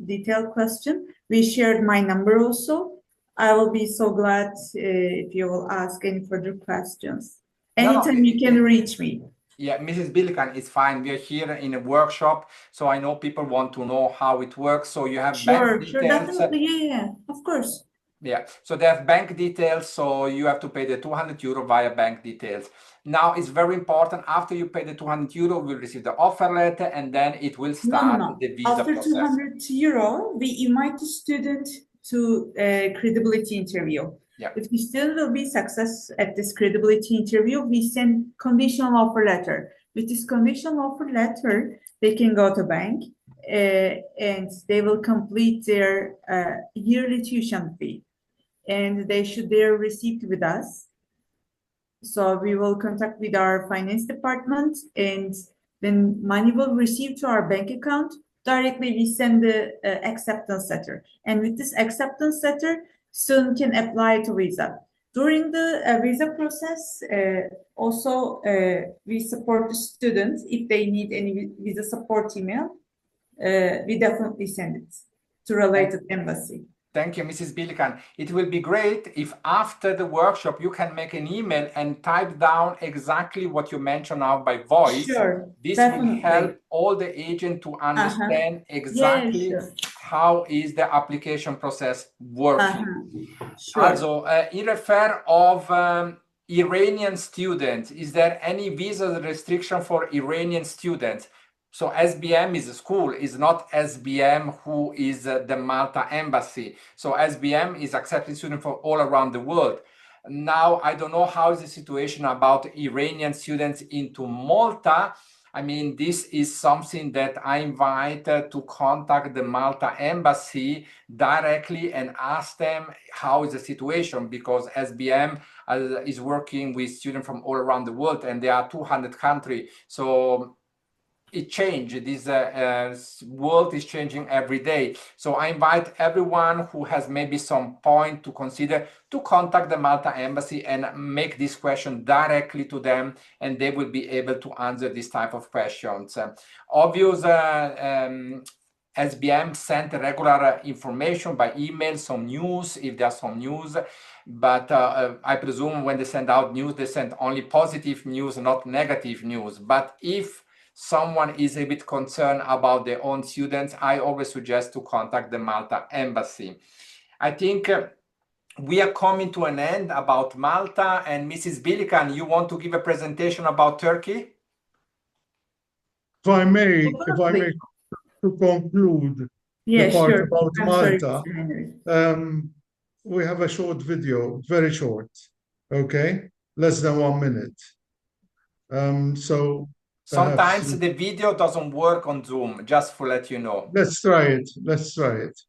detailed question, we shared my number also. I will be so glad if you will ask any further questions. Anytime you can reach me. Yeah, Mrs. Billikan, it's fine. We are here in a workshop, so I know people want to know how it works. So you have bank Sure, details. definitely, yeah, of course. Yeah, so they have bank details, so you have to pay the 200 euro via bank details. Now, it's very important, after you pay the 200 euro, we'll receive the offer letter, and then it will start the visa After process. 200 euro, we invite the student to a credibility interview. Yeah. If the student will be success at this credibility interview, we send conditional offer letter. With this conditional offer letter, they can go to bank and they will complete their yearly tuition fee. And they should be received with us. So we will contact with our finance department, and then money will receive to our bank account. Directly we send the acceptance letter. And with this acceptance letter, student can apply to visa. During the visa process, also we support the students. If they need any visa support email, we definitely send it to related embassy. Thank you, Mrs. Billikan. It will be great if after the workshop you can make an email and type down exactly what you mentioned now by voice. Sure, this definitely. will help all the agent to understand exactly how is the application process working. Sure. Also, in refer of Iranian students, is there any visa restriction for Iranian students? So SBM is a school, is not SBM who is the Malta embassy. So SBM is accepting students from all around the world. Now, I don't know how is the situation about Iranian students into Malta. I mean, this is something that I invite to contact the Malta embassy directly and ask them how is the situation, because SBM is working with students from all around the world, and there are 200 countries. So it changed. This world is changing every day. So I invite everyone who has maybe some point to consider to contact the Malta embassy and make this question directly to them, and they will be able to answer this type of questions. Obvious, SBM sent regular information by email, some news, if there's some news, but I presume when they send out news, they send only positive news, not negative news. But if someone is a bit concerned about their own students, I always suggest to contact the Malta embassy. I think we are coming to an end about Malta, and Mrs. Billikan, you want to give a presentation about Turkey? If I may to conclude the part about Malta, we have a short video, very short, okay? Less than 1 minute. So sometimes the video doesn't work on Zoom, just to let you know. Let's try it. Let's try it.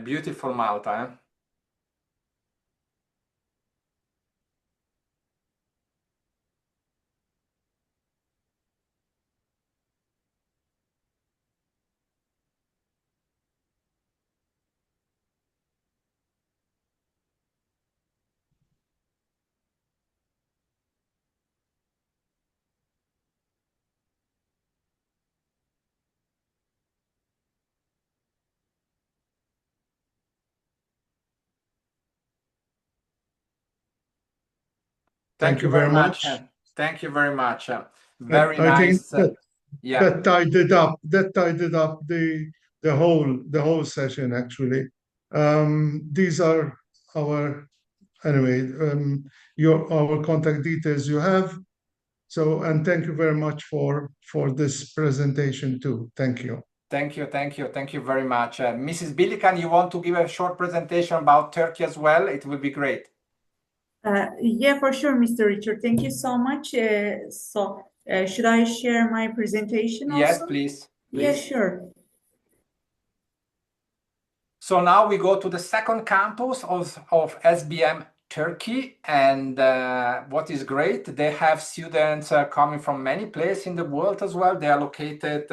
Beautiful Malta, eh? Thank you very much. Thank you very much. Very nice. I think that tied it up. That tied it up the whole session actually. These are our our contact details you have. So, and thank you very much for this presentation too. Thank you. Thank you, thank you, thank you very much. Mrs. Billikan, you want to give a short presentation about Turkey as well? It will be great. Yeah, for sure, Mr. Richard. Thank you so much. Should I share my presentation also? Yes, please. Yeah, sure. So now we go to the second campus of SBM Turkey. And what is great, they have students coming from many places in the world as well. They are located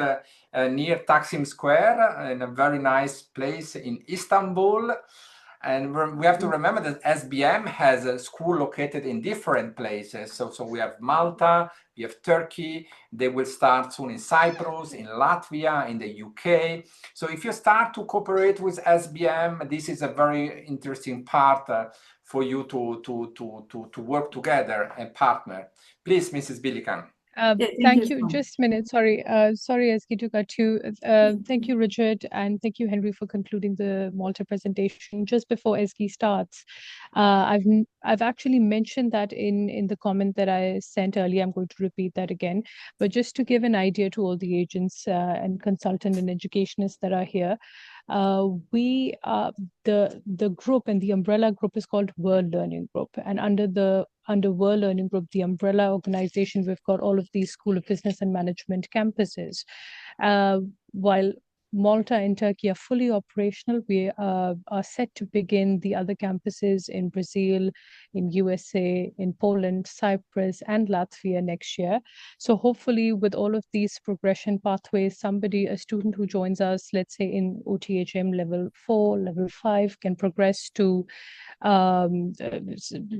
near Taksim Square in a very nice place in Istanbul. And we have to remember that SBM has a school located in different places. So we have Malta, we have Turkey. They will start soon in Cyprus, in Latvia, in the UK. So if you start to cooperate with SBM, this is a very interesting part for you to work together and partner. Please, Mrs. Bilikan. Thank you. Just a minute. Sorry, Eski, to cut you. Thank you, Richard, and thank you, Henry, for concluding the Malta presentation. Just before Eski starts, I've actually mentioned that in the comment that I sent earlier. I'm going to repeat that again, but just to give an idea to all the agents and consultant and educationists that are here. We the group and the umbrella group is called World Learning Group, and under World Learning Group, the umbrella organization, we've got all of these School of Business and Management campuses. While Malta and Turkey are fully operational, we are set to begin the other campuses in Brazil, in USA, in Poland, Cyprus, and Latvia next year. So hopefully with all of these progression pathways, a student who joins us, let's say in OTHM level 4, level 5, can progress to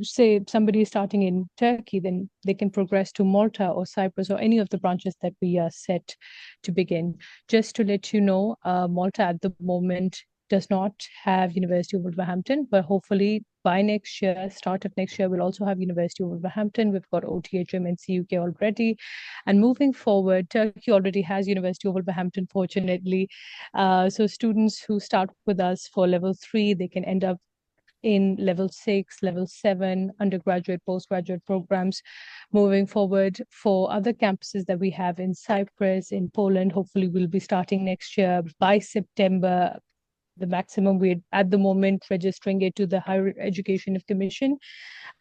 say somebody is starting in Turkey, then they can progress to Malta or Cyprus or any of the branches that we are set to begin. Just to let you know, Malta at the moment does not have University of Wolverhampton, but hopefully by next year, start of next year, we'll also have University of Wolverhampton. We've got OTHM and CUK already. And moving forward, Turkey already has University of Wolverhampton, fortunately. So students who start with us for level 3, they can end up in level 6, level 7, undergraduate, postgraduate programs. Moving forward, for other campuses that we have in Cyprus, in Poland, hopefully we'll be starting next year by September. The maximum we're at the moment registering it to the Higher Education Commission.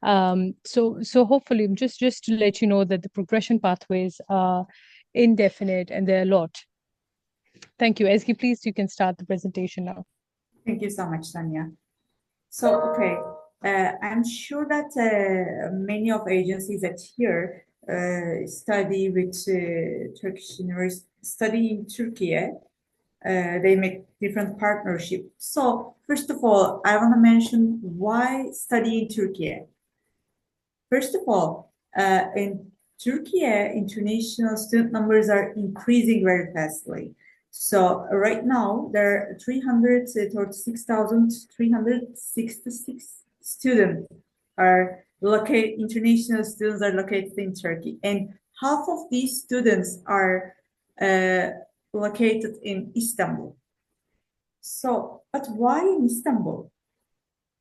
So hopefully, just to let you know that the progression pathways are indefinite and there are a lot. Thank you. Eski, please, you can start the presentation now. Thank you so much, Tanya. So, okay, I'm sure that many of agencies that here study with Turkish university, study in Turkey. They make different partnerships. So, first of all, I want to mention why study in Turkey. First of all, in Turkey, international student numbers are increasing very fastly. So right now, there are 336,366 students are located, international students are located in Turkey. And half of these students are located in Istanbul. So, but why in Istanbul?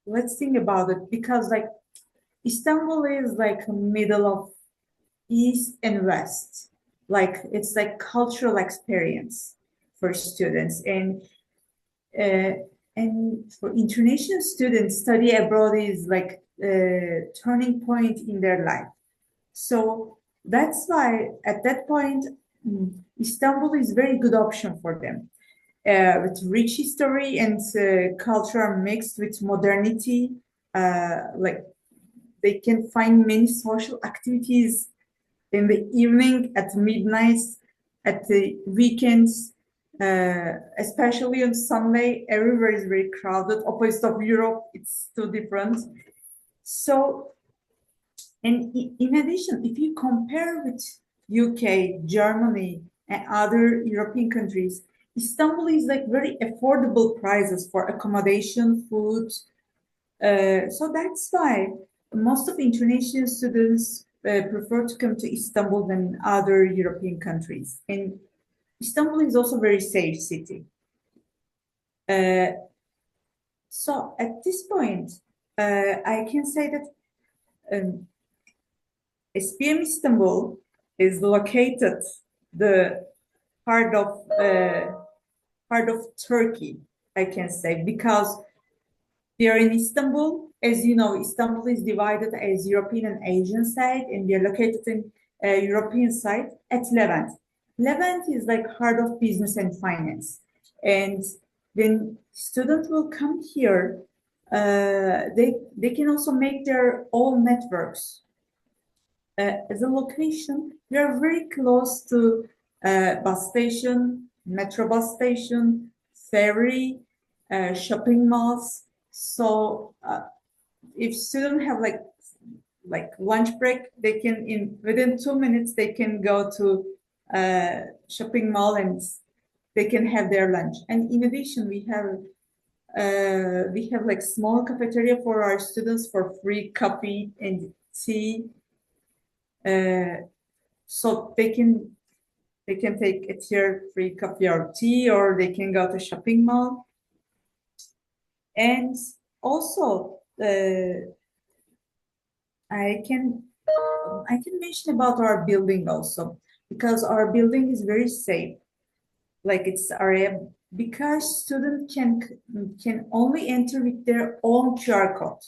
Let's think about it, because like Istanbul is like a middle of East and West. Like it's like cultural experience for students, and for international students, study abroad is like a turning point in their life. So that's why at that point, Istanbul is a very good option for them. With rich history and culture are mixed with modernity, like they can find many social activities in the evening, at midnight, at the weekends. Especially on Sunday, everywhere is very crowded. Opposite of Europe, it's too different. So, and in addition, if you compare with UK, Germany, and other European countries, Istanbul is like very affordable prices for accommodation, food. So that's why most of international students prefer to come to Istanbul than other European countries. And Istanbul is also a very safe city. So at this point, I can say that SPM Istanbul is located the heart of Turkey, I can say, because we are in Istanbul. As you know, Istanbul is divided as European and Asian side, and we are located in European side at Levant. Levant is like heart of business and finance. And when students will come here, they can also make their own networks. As a location, we are very close to bus station, metro bus station, ferry, shopping malls. So if students have like lunch break, they can within 2 minutes they can go to shopping mall and they can have their lunch. And in addition, we have like small cafeteria for our students for free coffee and tea. So they can take a tier free coffee or tea, or they can go to shopping mall. And also I can mention about our building also, because our building is very safe. Like it's area, because students can only enter with their own QR code.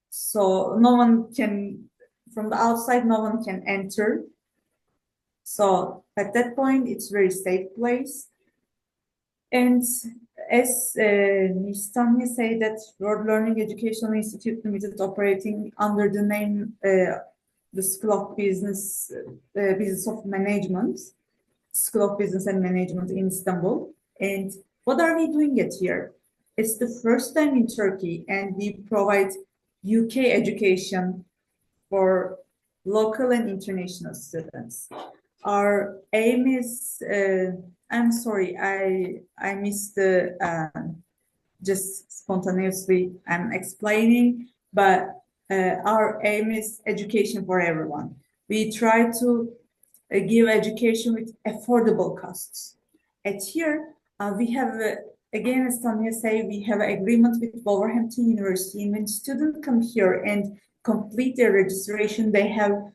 So no one can, from the outside, no one can enter. So at that point, it's very safe place. And as Ms. Tanya said, that World Learning Educational Institute Limited operating under the name the School of Business, Business of Management, School of Business and Management in Istanbul. And what are we doing it here? It's the first time in Turkey, and we provide UK education for local and international students. Our aim is, I'm sorry, I missed the, just spontaneously I'm explaining, but our aim is education for everyone. We try to give education with affordable costs. At here, we have, again, as Tanya said, we have an agreement with Wolverhampton University, and when students come here and complete their registration, they have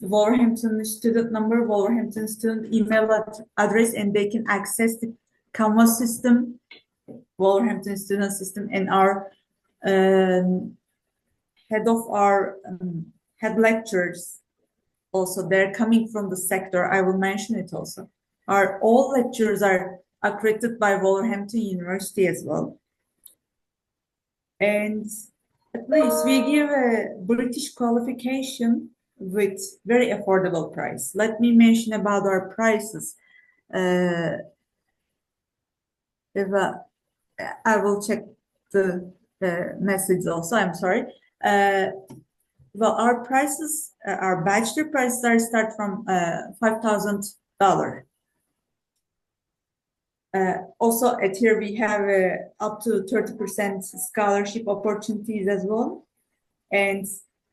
Wolverhampton student number, Wolverhampton student email address, and they can access the Canvas system, Wolverhampton student system, and our head of our head lecturers. Also, they're coming from the sector. I will mention it also. All lecturers are accredited by Wolverhampton University as well. And at least we give a British qualification with very affordable price. Let me mention about our prices. I will check the message also, I'm sorry. Well, our prices, our bachelor prices start from $5,000. Also at here we have up to 30% scholarship opportunities as well. And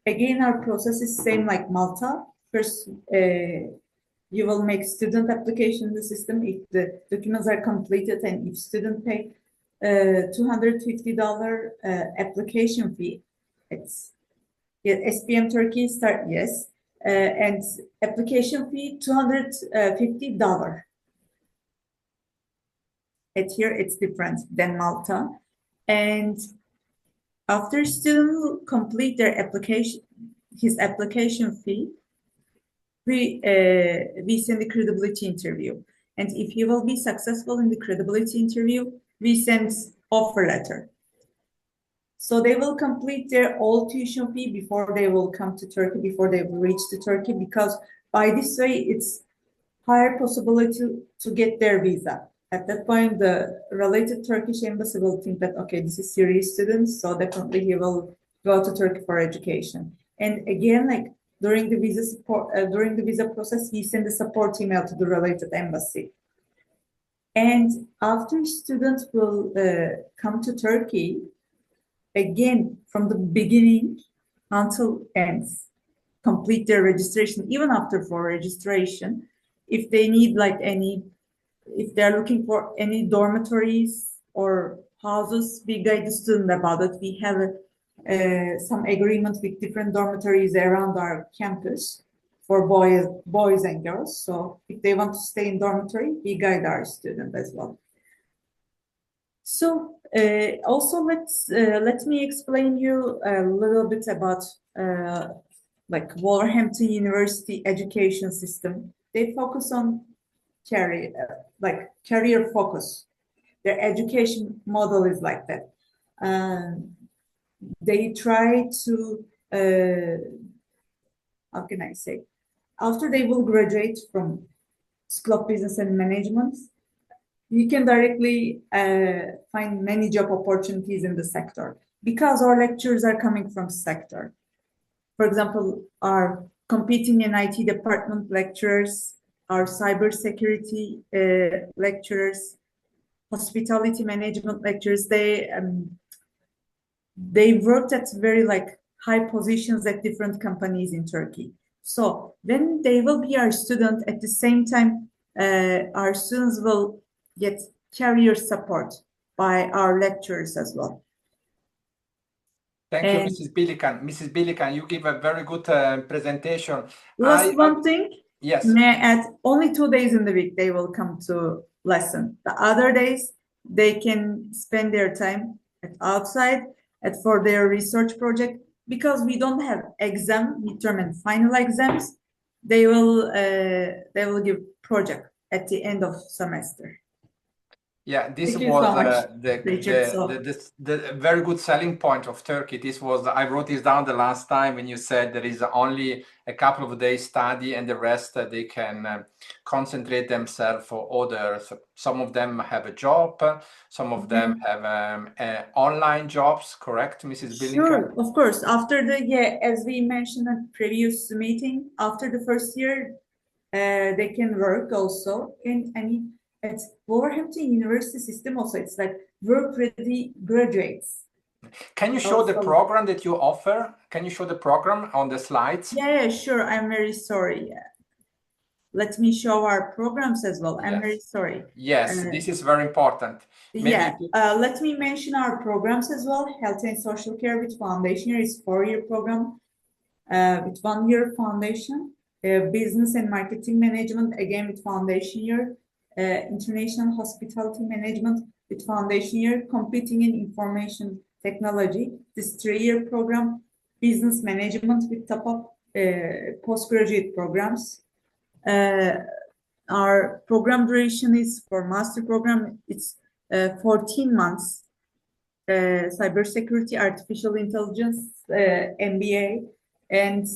again, our process is same like Malta. First, you will make student application in the system if the documents are completed, and if student pay $250 application fee. It's SPM Turkey start, yes, and application fee $250. At here it's different than Malta. And after student complete their application, his application fee, we send the credibility interview. And if he will be successful in the credibility interview, we send offer letter. So they will complete their all tuition fee before they will come to Turkey, before they will reach to Turkey, because by this way, it's higher possibility to get their visa. At that point, the related Turkish embassy will think that, okay, this is serious students, so definitely he will go to Turkey for education. And again, like during the visa support, during the visa process, we send a support email to the related embassy. And after students will come to Turkey, again, from the beginning until ends, complete their registration, even after for registration, if they need like if they're looking for any dormitories or houses, we guide the student about it. We have some agreement with different dormitories around our campus for boys and girls. So if they want to stay in dormitory, we guide our student as well. So also let me explain you a little bit about like Wolverhampton University education system. They focus on career focus. Their education model is like that. They try to, how can I say, after they will graduate from School of Business and Management, you can directly find many job opportunities in the sector because our lecturers are coming from sector. For example, our competing in IT department lecturers, our cybersecurity lecturers, hospitality management lecturers, they worked at very like high positions at different companies in Turkey. So when they will be our student, at the same time, our students will get career support by our lecturers as well. Thank you, Mrs. Bilikan. Mrs. Bilikan, you give a very good presentation. One thing, yes. At only 2 days in the week, they will come to lesson. The other days, they can spend their time outside for their research project. Because we don't have exam, midterm and final exams, they will give project at the end of semester. Yeah, this Thank you was so much, the very good selling point of Turkey. This was, I wrote this down the last time when you said there is only a couple of days study and the rest they can concentrate themselves for others. Some of them have a job, some of them have online jobs, correct, Mrs. Bilikan? Sure, of course. After as we mentioned in previous meeting, after the first year, they can work also in any. At Wolverhampton University system also, it's like work-ready graduates. Can you show the program that you offer? Can you show the program on the slides? Yeah, sure. I'm very sorry. Let me show our programs as well. I'm very sorry. Yes, this is very important. Let me mention our programs as well. Health and Social Care with Foundation Year is 4-year program with 1-year foundation. Business and Marketing Management, again with foundation year. International Hospitality Management with foundation year. Competing in Information Technology, this 3-year program. Business Management with top-up postgraduate programs. Our program duration is for master program, it's 14 months. Cybersecurity, Artificial Intelligence, MBA, and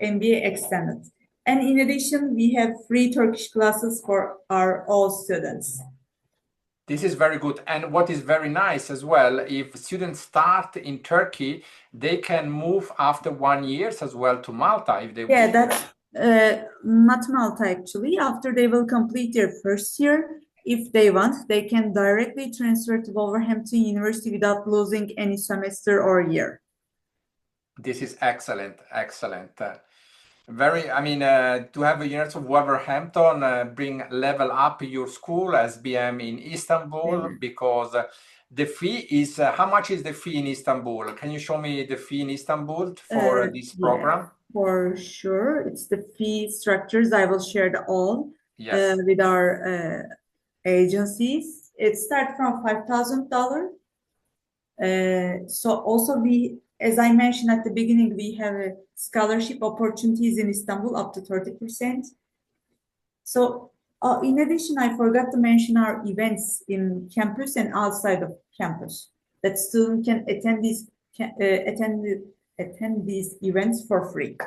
MBA extended. And in addition, we have free Turkish classes for our all students. This is very good. And what is very nice as well, if students start in Turkey, they can move after 1 year as well to Malta if they want. Yeah, that's not Malta actually. After they will complete their first year, if they want, they can directly transfer to Wolverhampton University without losing any semester or year. This is excellent, excellent. To have a University of Wolverhampton bring level up your school SBM in Istanbul, because the fee is, how much is the fee in Istanbul? Can you show me the fee in Istanbul for this program? For sure. It's the fee structures. I will share all with our agencies. It starts from $5,000. So also as I mentioned at the beginning, we have scholarship opportunities in Istanbul up to 30%. So in addition, I forgot to mention our events in campus and outside of campus that students can attend these events for free.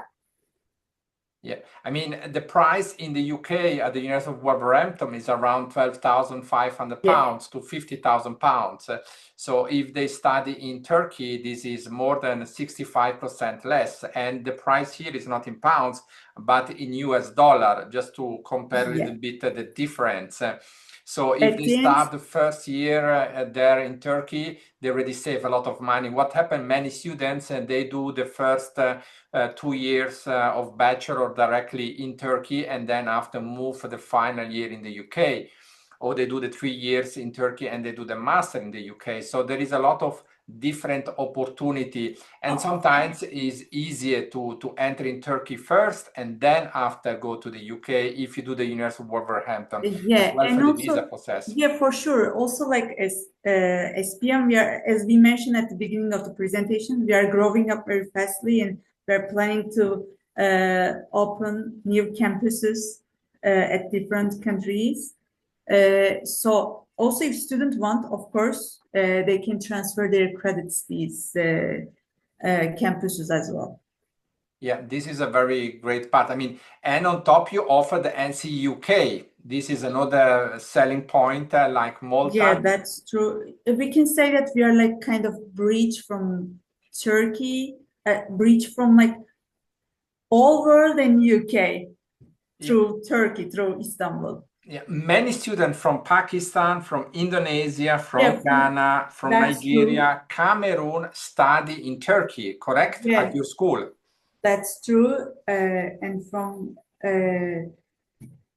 Yeah, I mean, the price in the UK at the University of Wolverhampton is around £12,500 to £50,000. So if they study in Turkey, this is more than 65% less. And the price here is not in pounds, but in US dollar, just to compare a little bit the difference. So if they start the first year there in Turkey, they already save a lot of money. What happened, many students, they do the first 2 years of bachelor directly in Turkey, and then after move for the final year in the UK. Or they do the 3 years in Turkey and they do the master in the UK. So there is a lot of different opportunity, and sometimes it's easier to enter in Turkey first and then after go to the UK if you do the University of Wolverhampton. And for the also visa process. for sure. Also, like as SPM, as we mentioned at the beginning of the presentation, we are growing up very fastly, and we're planning to open new campuses at different countries. So also, if students want, of course, they can transfer their credits these campuses as well. Yeah, this is a very great part. I mean, and on top you offer the NC UK. This is another selling point, like Malta. Yeah, that's true. We can say that we are like kind of bridge from Turkey, bridge from like all world and UK through Turkey, through Istanbul. Yeah, many students from Pakistan, from Indonesia, from Yeah, Ghana, from that's Nigeria, Cameroon study in Turkey, correct? Yeah. At your school. That's true. And from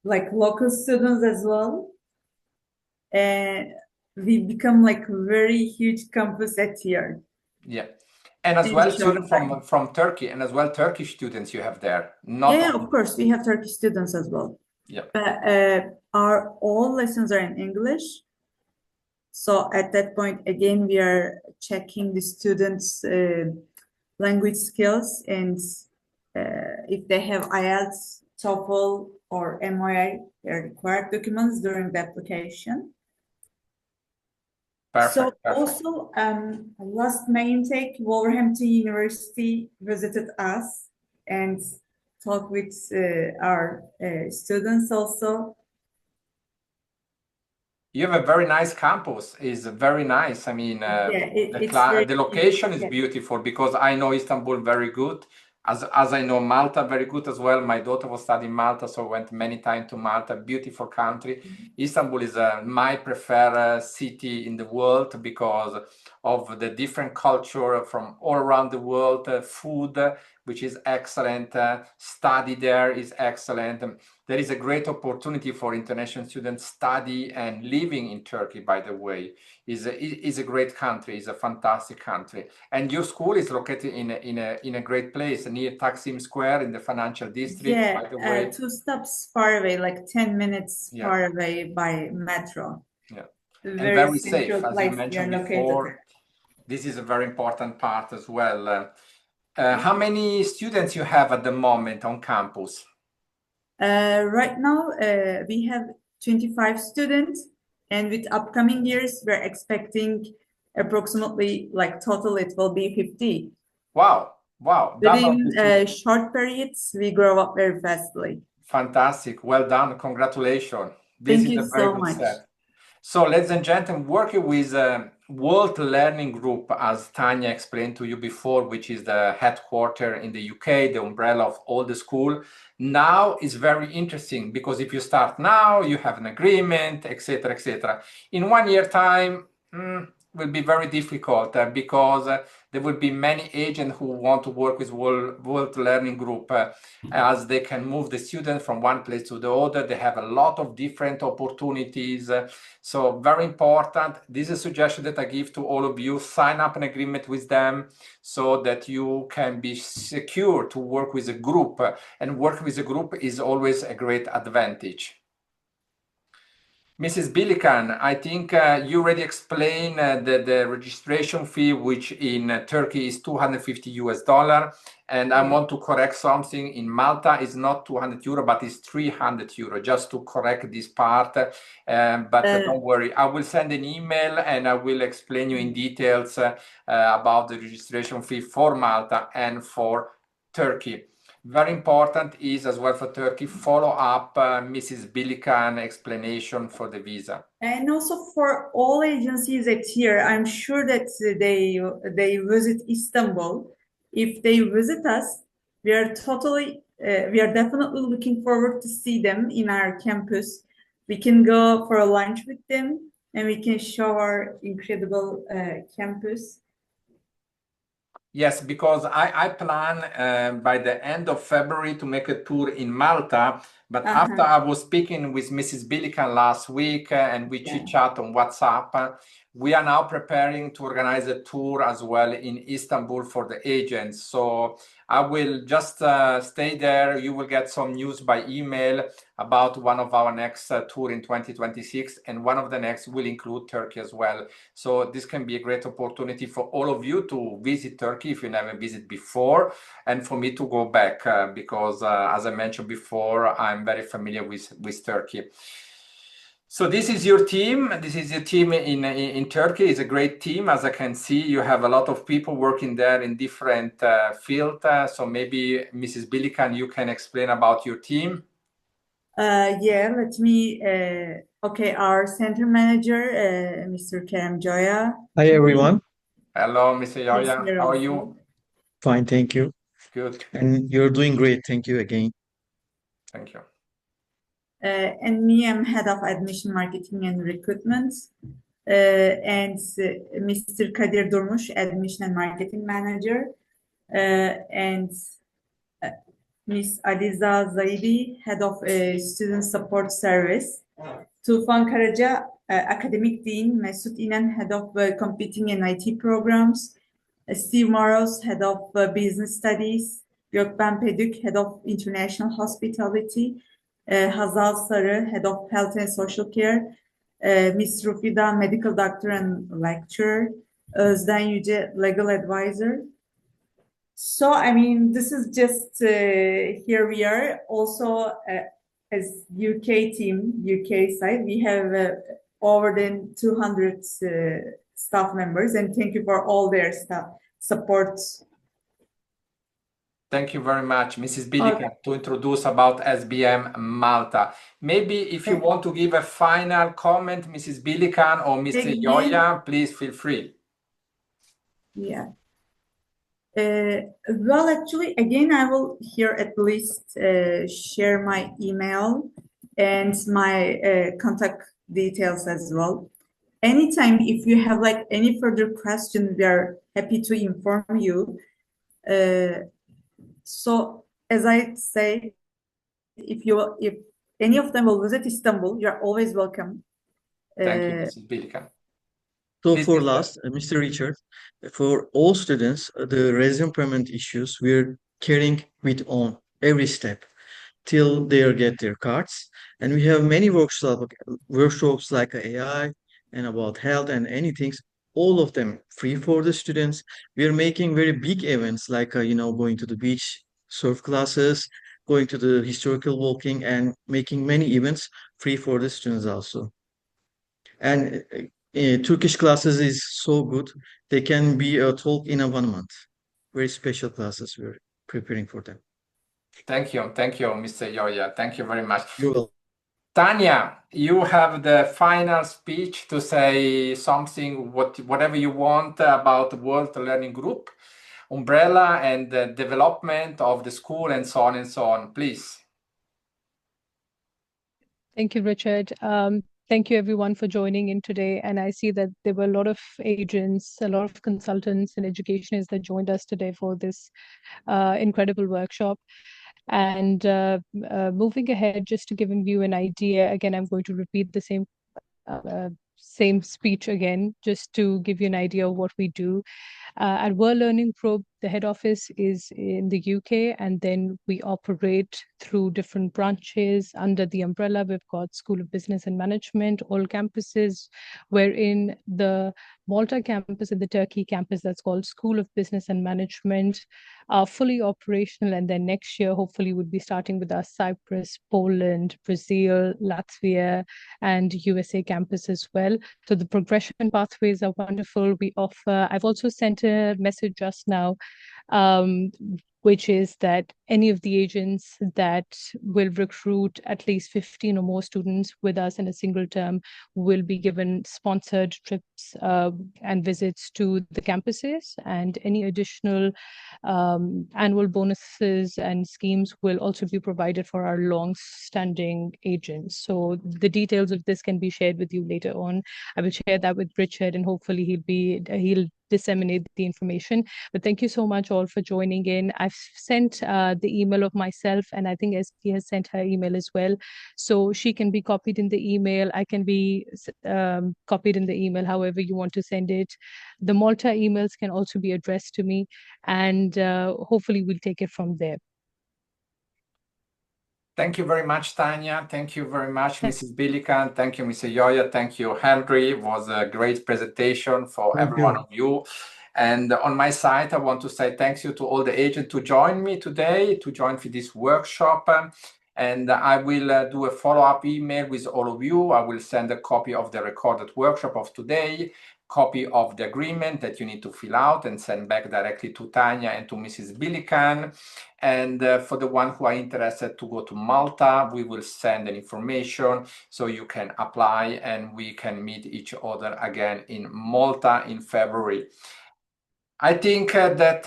like local students as well. We become like very huge campus at here. Yeah. And as In well the short students from Turkey, and as well Turkish students you have there. Not Yeah, only- of course, we have Turkish students as well. Yeah. But our all lessons are in English. So at that point, again, we are checking the students' language skills, and if they have IELTS, TOEFL, or MOA, they're required documents during the application. Perfect. So Perfect. also, last May intake, Wolverhampton University visited us and talked with our students also. You have a very nice campus. It's very nice. I mean, the location is beautiful, because I know Istanbul very good, as I know Malta very good as well. My daughter was studying Malta, so I went many times to Malta. Beautiful country. Istanbul is my preferred city in the world because of the different culture from all around the world. Food, which is excellent. Study there is excellent. There is a great opportunity for international students study and living in Turkey, by the way. Is a great country, is a fantastic country. And your school is located in a great place near Taksim Square in the financial district, by the way. 2 stops far away, like 10 minutes far away by metro. Yeah. And very safe, as you mentioned before. This is a very important part as well. How many students you have at the moment on campus? Right now, we have 25 students, and with upcoming years, we're expecting approximately, like total, it will be 50. Wow, wow. Within short periods, we grow up very fastly. Fantastic. Well done. Congratulations. Thank you so much. So, ladies and gentlemen, working with World Learning Group, as Tanya explained to you before, which is the headquarters in the UK, the umbrella of all the school, now is very interesting, because if you start now, you have an agreement, etc., etc. In 1 year time, will be very difficult because there will be many agents who want to work with World Learning Group as they can move the student from one place to the other. They have a lot of different opportunities. So very important. This is a suggestion that I give to all of you. Sign up an agreement with them so that you can be secure to work with a group. And work with a group is always a great advantage. Mrs. Bilikan, I think you already explained the registration fee, which in Turkey is $250. And I want to correct something. In Malta, it's not 200 euro, but it's 300 euro, just to correct this part. But don't worry, I will send an email and I will explain you in details about the registration fee for Malta and for Turkey. Very important is as well for Turkey, follow up Mrs. Bilikan explanation for the visa. And also for all agencies at here, I'm sure that they visit Istanbul. If they visit us, we are definitely looking forward to see them in our campus. We can go for a lunch with them and we can show our incredible campus. Yes, because I plan by the end of February to make a tour in Malta. But after I was speaking with Mrs. Bilikan last week and we chit-chat on WhatsApp, we are now preparing to organize a tour as well in Istanbul for the agents. So I will just stay there. You will get some news by email about one of our next tour in 2026. And one of the next will include Turkey as well. So this can be a great opportunity for all of you to visit Turkey if you never visited before. And for me to go back because as I mentioned before, I'm very familiar with Turkey. So this is your team. This is your team in Turkey. It's a great team. As I can see, you have a lot of people working there in different fields. So maybe Mrs. Bilikan, you can explain about your team. Yeah, let me. Okay, our center manager, Mr. Kerem Joya. Hi everyone. Hello, Mr. He's Joya. here How are also. you? Fine, thank you. Good. And you're doing great. Thank you again. Thank you. And me, I'm head of admission marketing and recruitment. And Mr. Kadir Durmuş, admission and marketing manager. And Miss Aliza Zaibi, head of student support service. Tufan Karaca, academic dean. Mesut İnan, head of computing and IT programs. Steve Moros, head of business studies. Gökben Pedük, head of international hospitality. Hazal Sarı, head of health and social care. Miss Rufida, medical doctor and lecturer. Özden Yüce, legal advisor. So, I mean, this is just here we are. Also, as UK team, UK side, we have over than 200 staff members, and thank you for all their staff support. Thank you very much, Mrs. Bilikan, to introduce about SBM Malta. Maybe if you want to give a final comment, Mrs. Bilikan or Mr. Joya, please feel free. Yeah. Well, actually, again, I will here at least share my email and my contact details as well. Anytime, if you have like any further questions, we are happy to inform you. So, as I say, if any of them will visit Istanbul, you are always welcome. Thank you, Mrs. Bilikan. So Please, for Mr. last, Mr. Richard, for all students, the resume payment issues we're carrying with on every step till they get their cards. And we have many workshops like AI and about health and anything, all of them free for the students. We are making very big events like, going to the beach, surf classes, going to the historical walking and making many events free for the students also. And Turkish classes is so good. They can be a talk in a 1 month. Very special classes we're preparing for them. Thank you, Mr. Joya. Thank you very much. You're welcome. Tanya, you have the final speech to say something, whatever you want about the World Learning Group, umbrella, and the development of the school, and so on and so on. Please. Thank you, Richard. Thank you, everyone, for joining in today. And I see that there were a lot of agents, a lot of consultants and educationists that joined us today for this incredible workshop. And moving ahead, just to give you an idea, again, I'm going to repeat the same speech again, just to give you an idea of what we do. At World Learning Group, the head office is in the UK, and then we operate through different branches under the umbrella. We've got School of Business and Management, all campuses, wherein the Malta campus and the Turkey campus, that's called School of Business and Management, are fully operational. And then next year, hopefully, we'll be starting with our Cyprus, Poland, Brazil, Latvia, and USA campus as well. So the progression pathways are wonderful. We offer, I've also sent a message just now, which is that any of the agents that will recruit at least 15 or more students with us in a single term will be given sponsored trips and visits to the campuses, and any additional annual bonuses and schemes will also be provided for our long-standing agents. So the details of this can be shared with you later on. I will share that with Richard, and hopefully he'll disseminate the information. But thank you so much all for joining in. I've sent the email of myself, and I think SP has sent her email as well. So she can be copied in the email. I can be copied in the email, however you want to send it. The Malta emails can also be addressed to me, and hopefully we'll take it from there. Thank you very much, Tanya. Thank you very much, Mrs. Bilikan. Thank you, Mr. Joya. Thank you, Henry. It was a great presentation for every one of you. And on my side, I want to say thanks you to all the agents to join me today, to join for this workshop. And I will do a follow-up email with all of you. I will send a copy of the recorded workshop of today, copy of the agreement that you need to fill out and send back directly to Tanya and to Mrs. Bilikan. And for the one who are interested to go to Malta, we will send an information so you can apply and we can meet each other again in Malta in February. I think that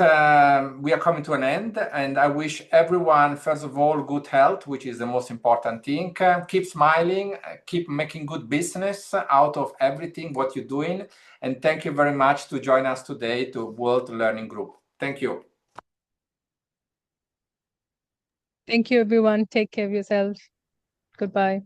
we are coming to an end, and I wish everyone, first of all, good health, which is the most important thing. Keep smiling, keep making good business out of everything what you're doing. And thank you very much to join us today to World Learning Group. Thank you. Thank you, everyone. Take care of yourselves. Goodbye.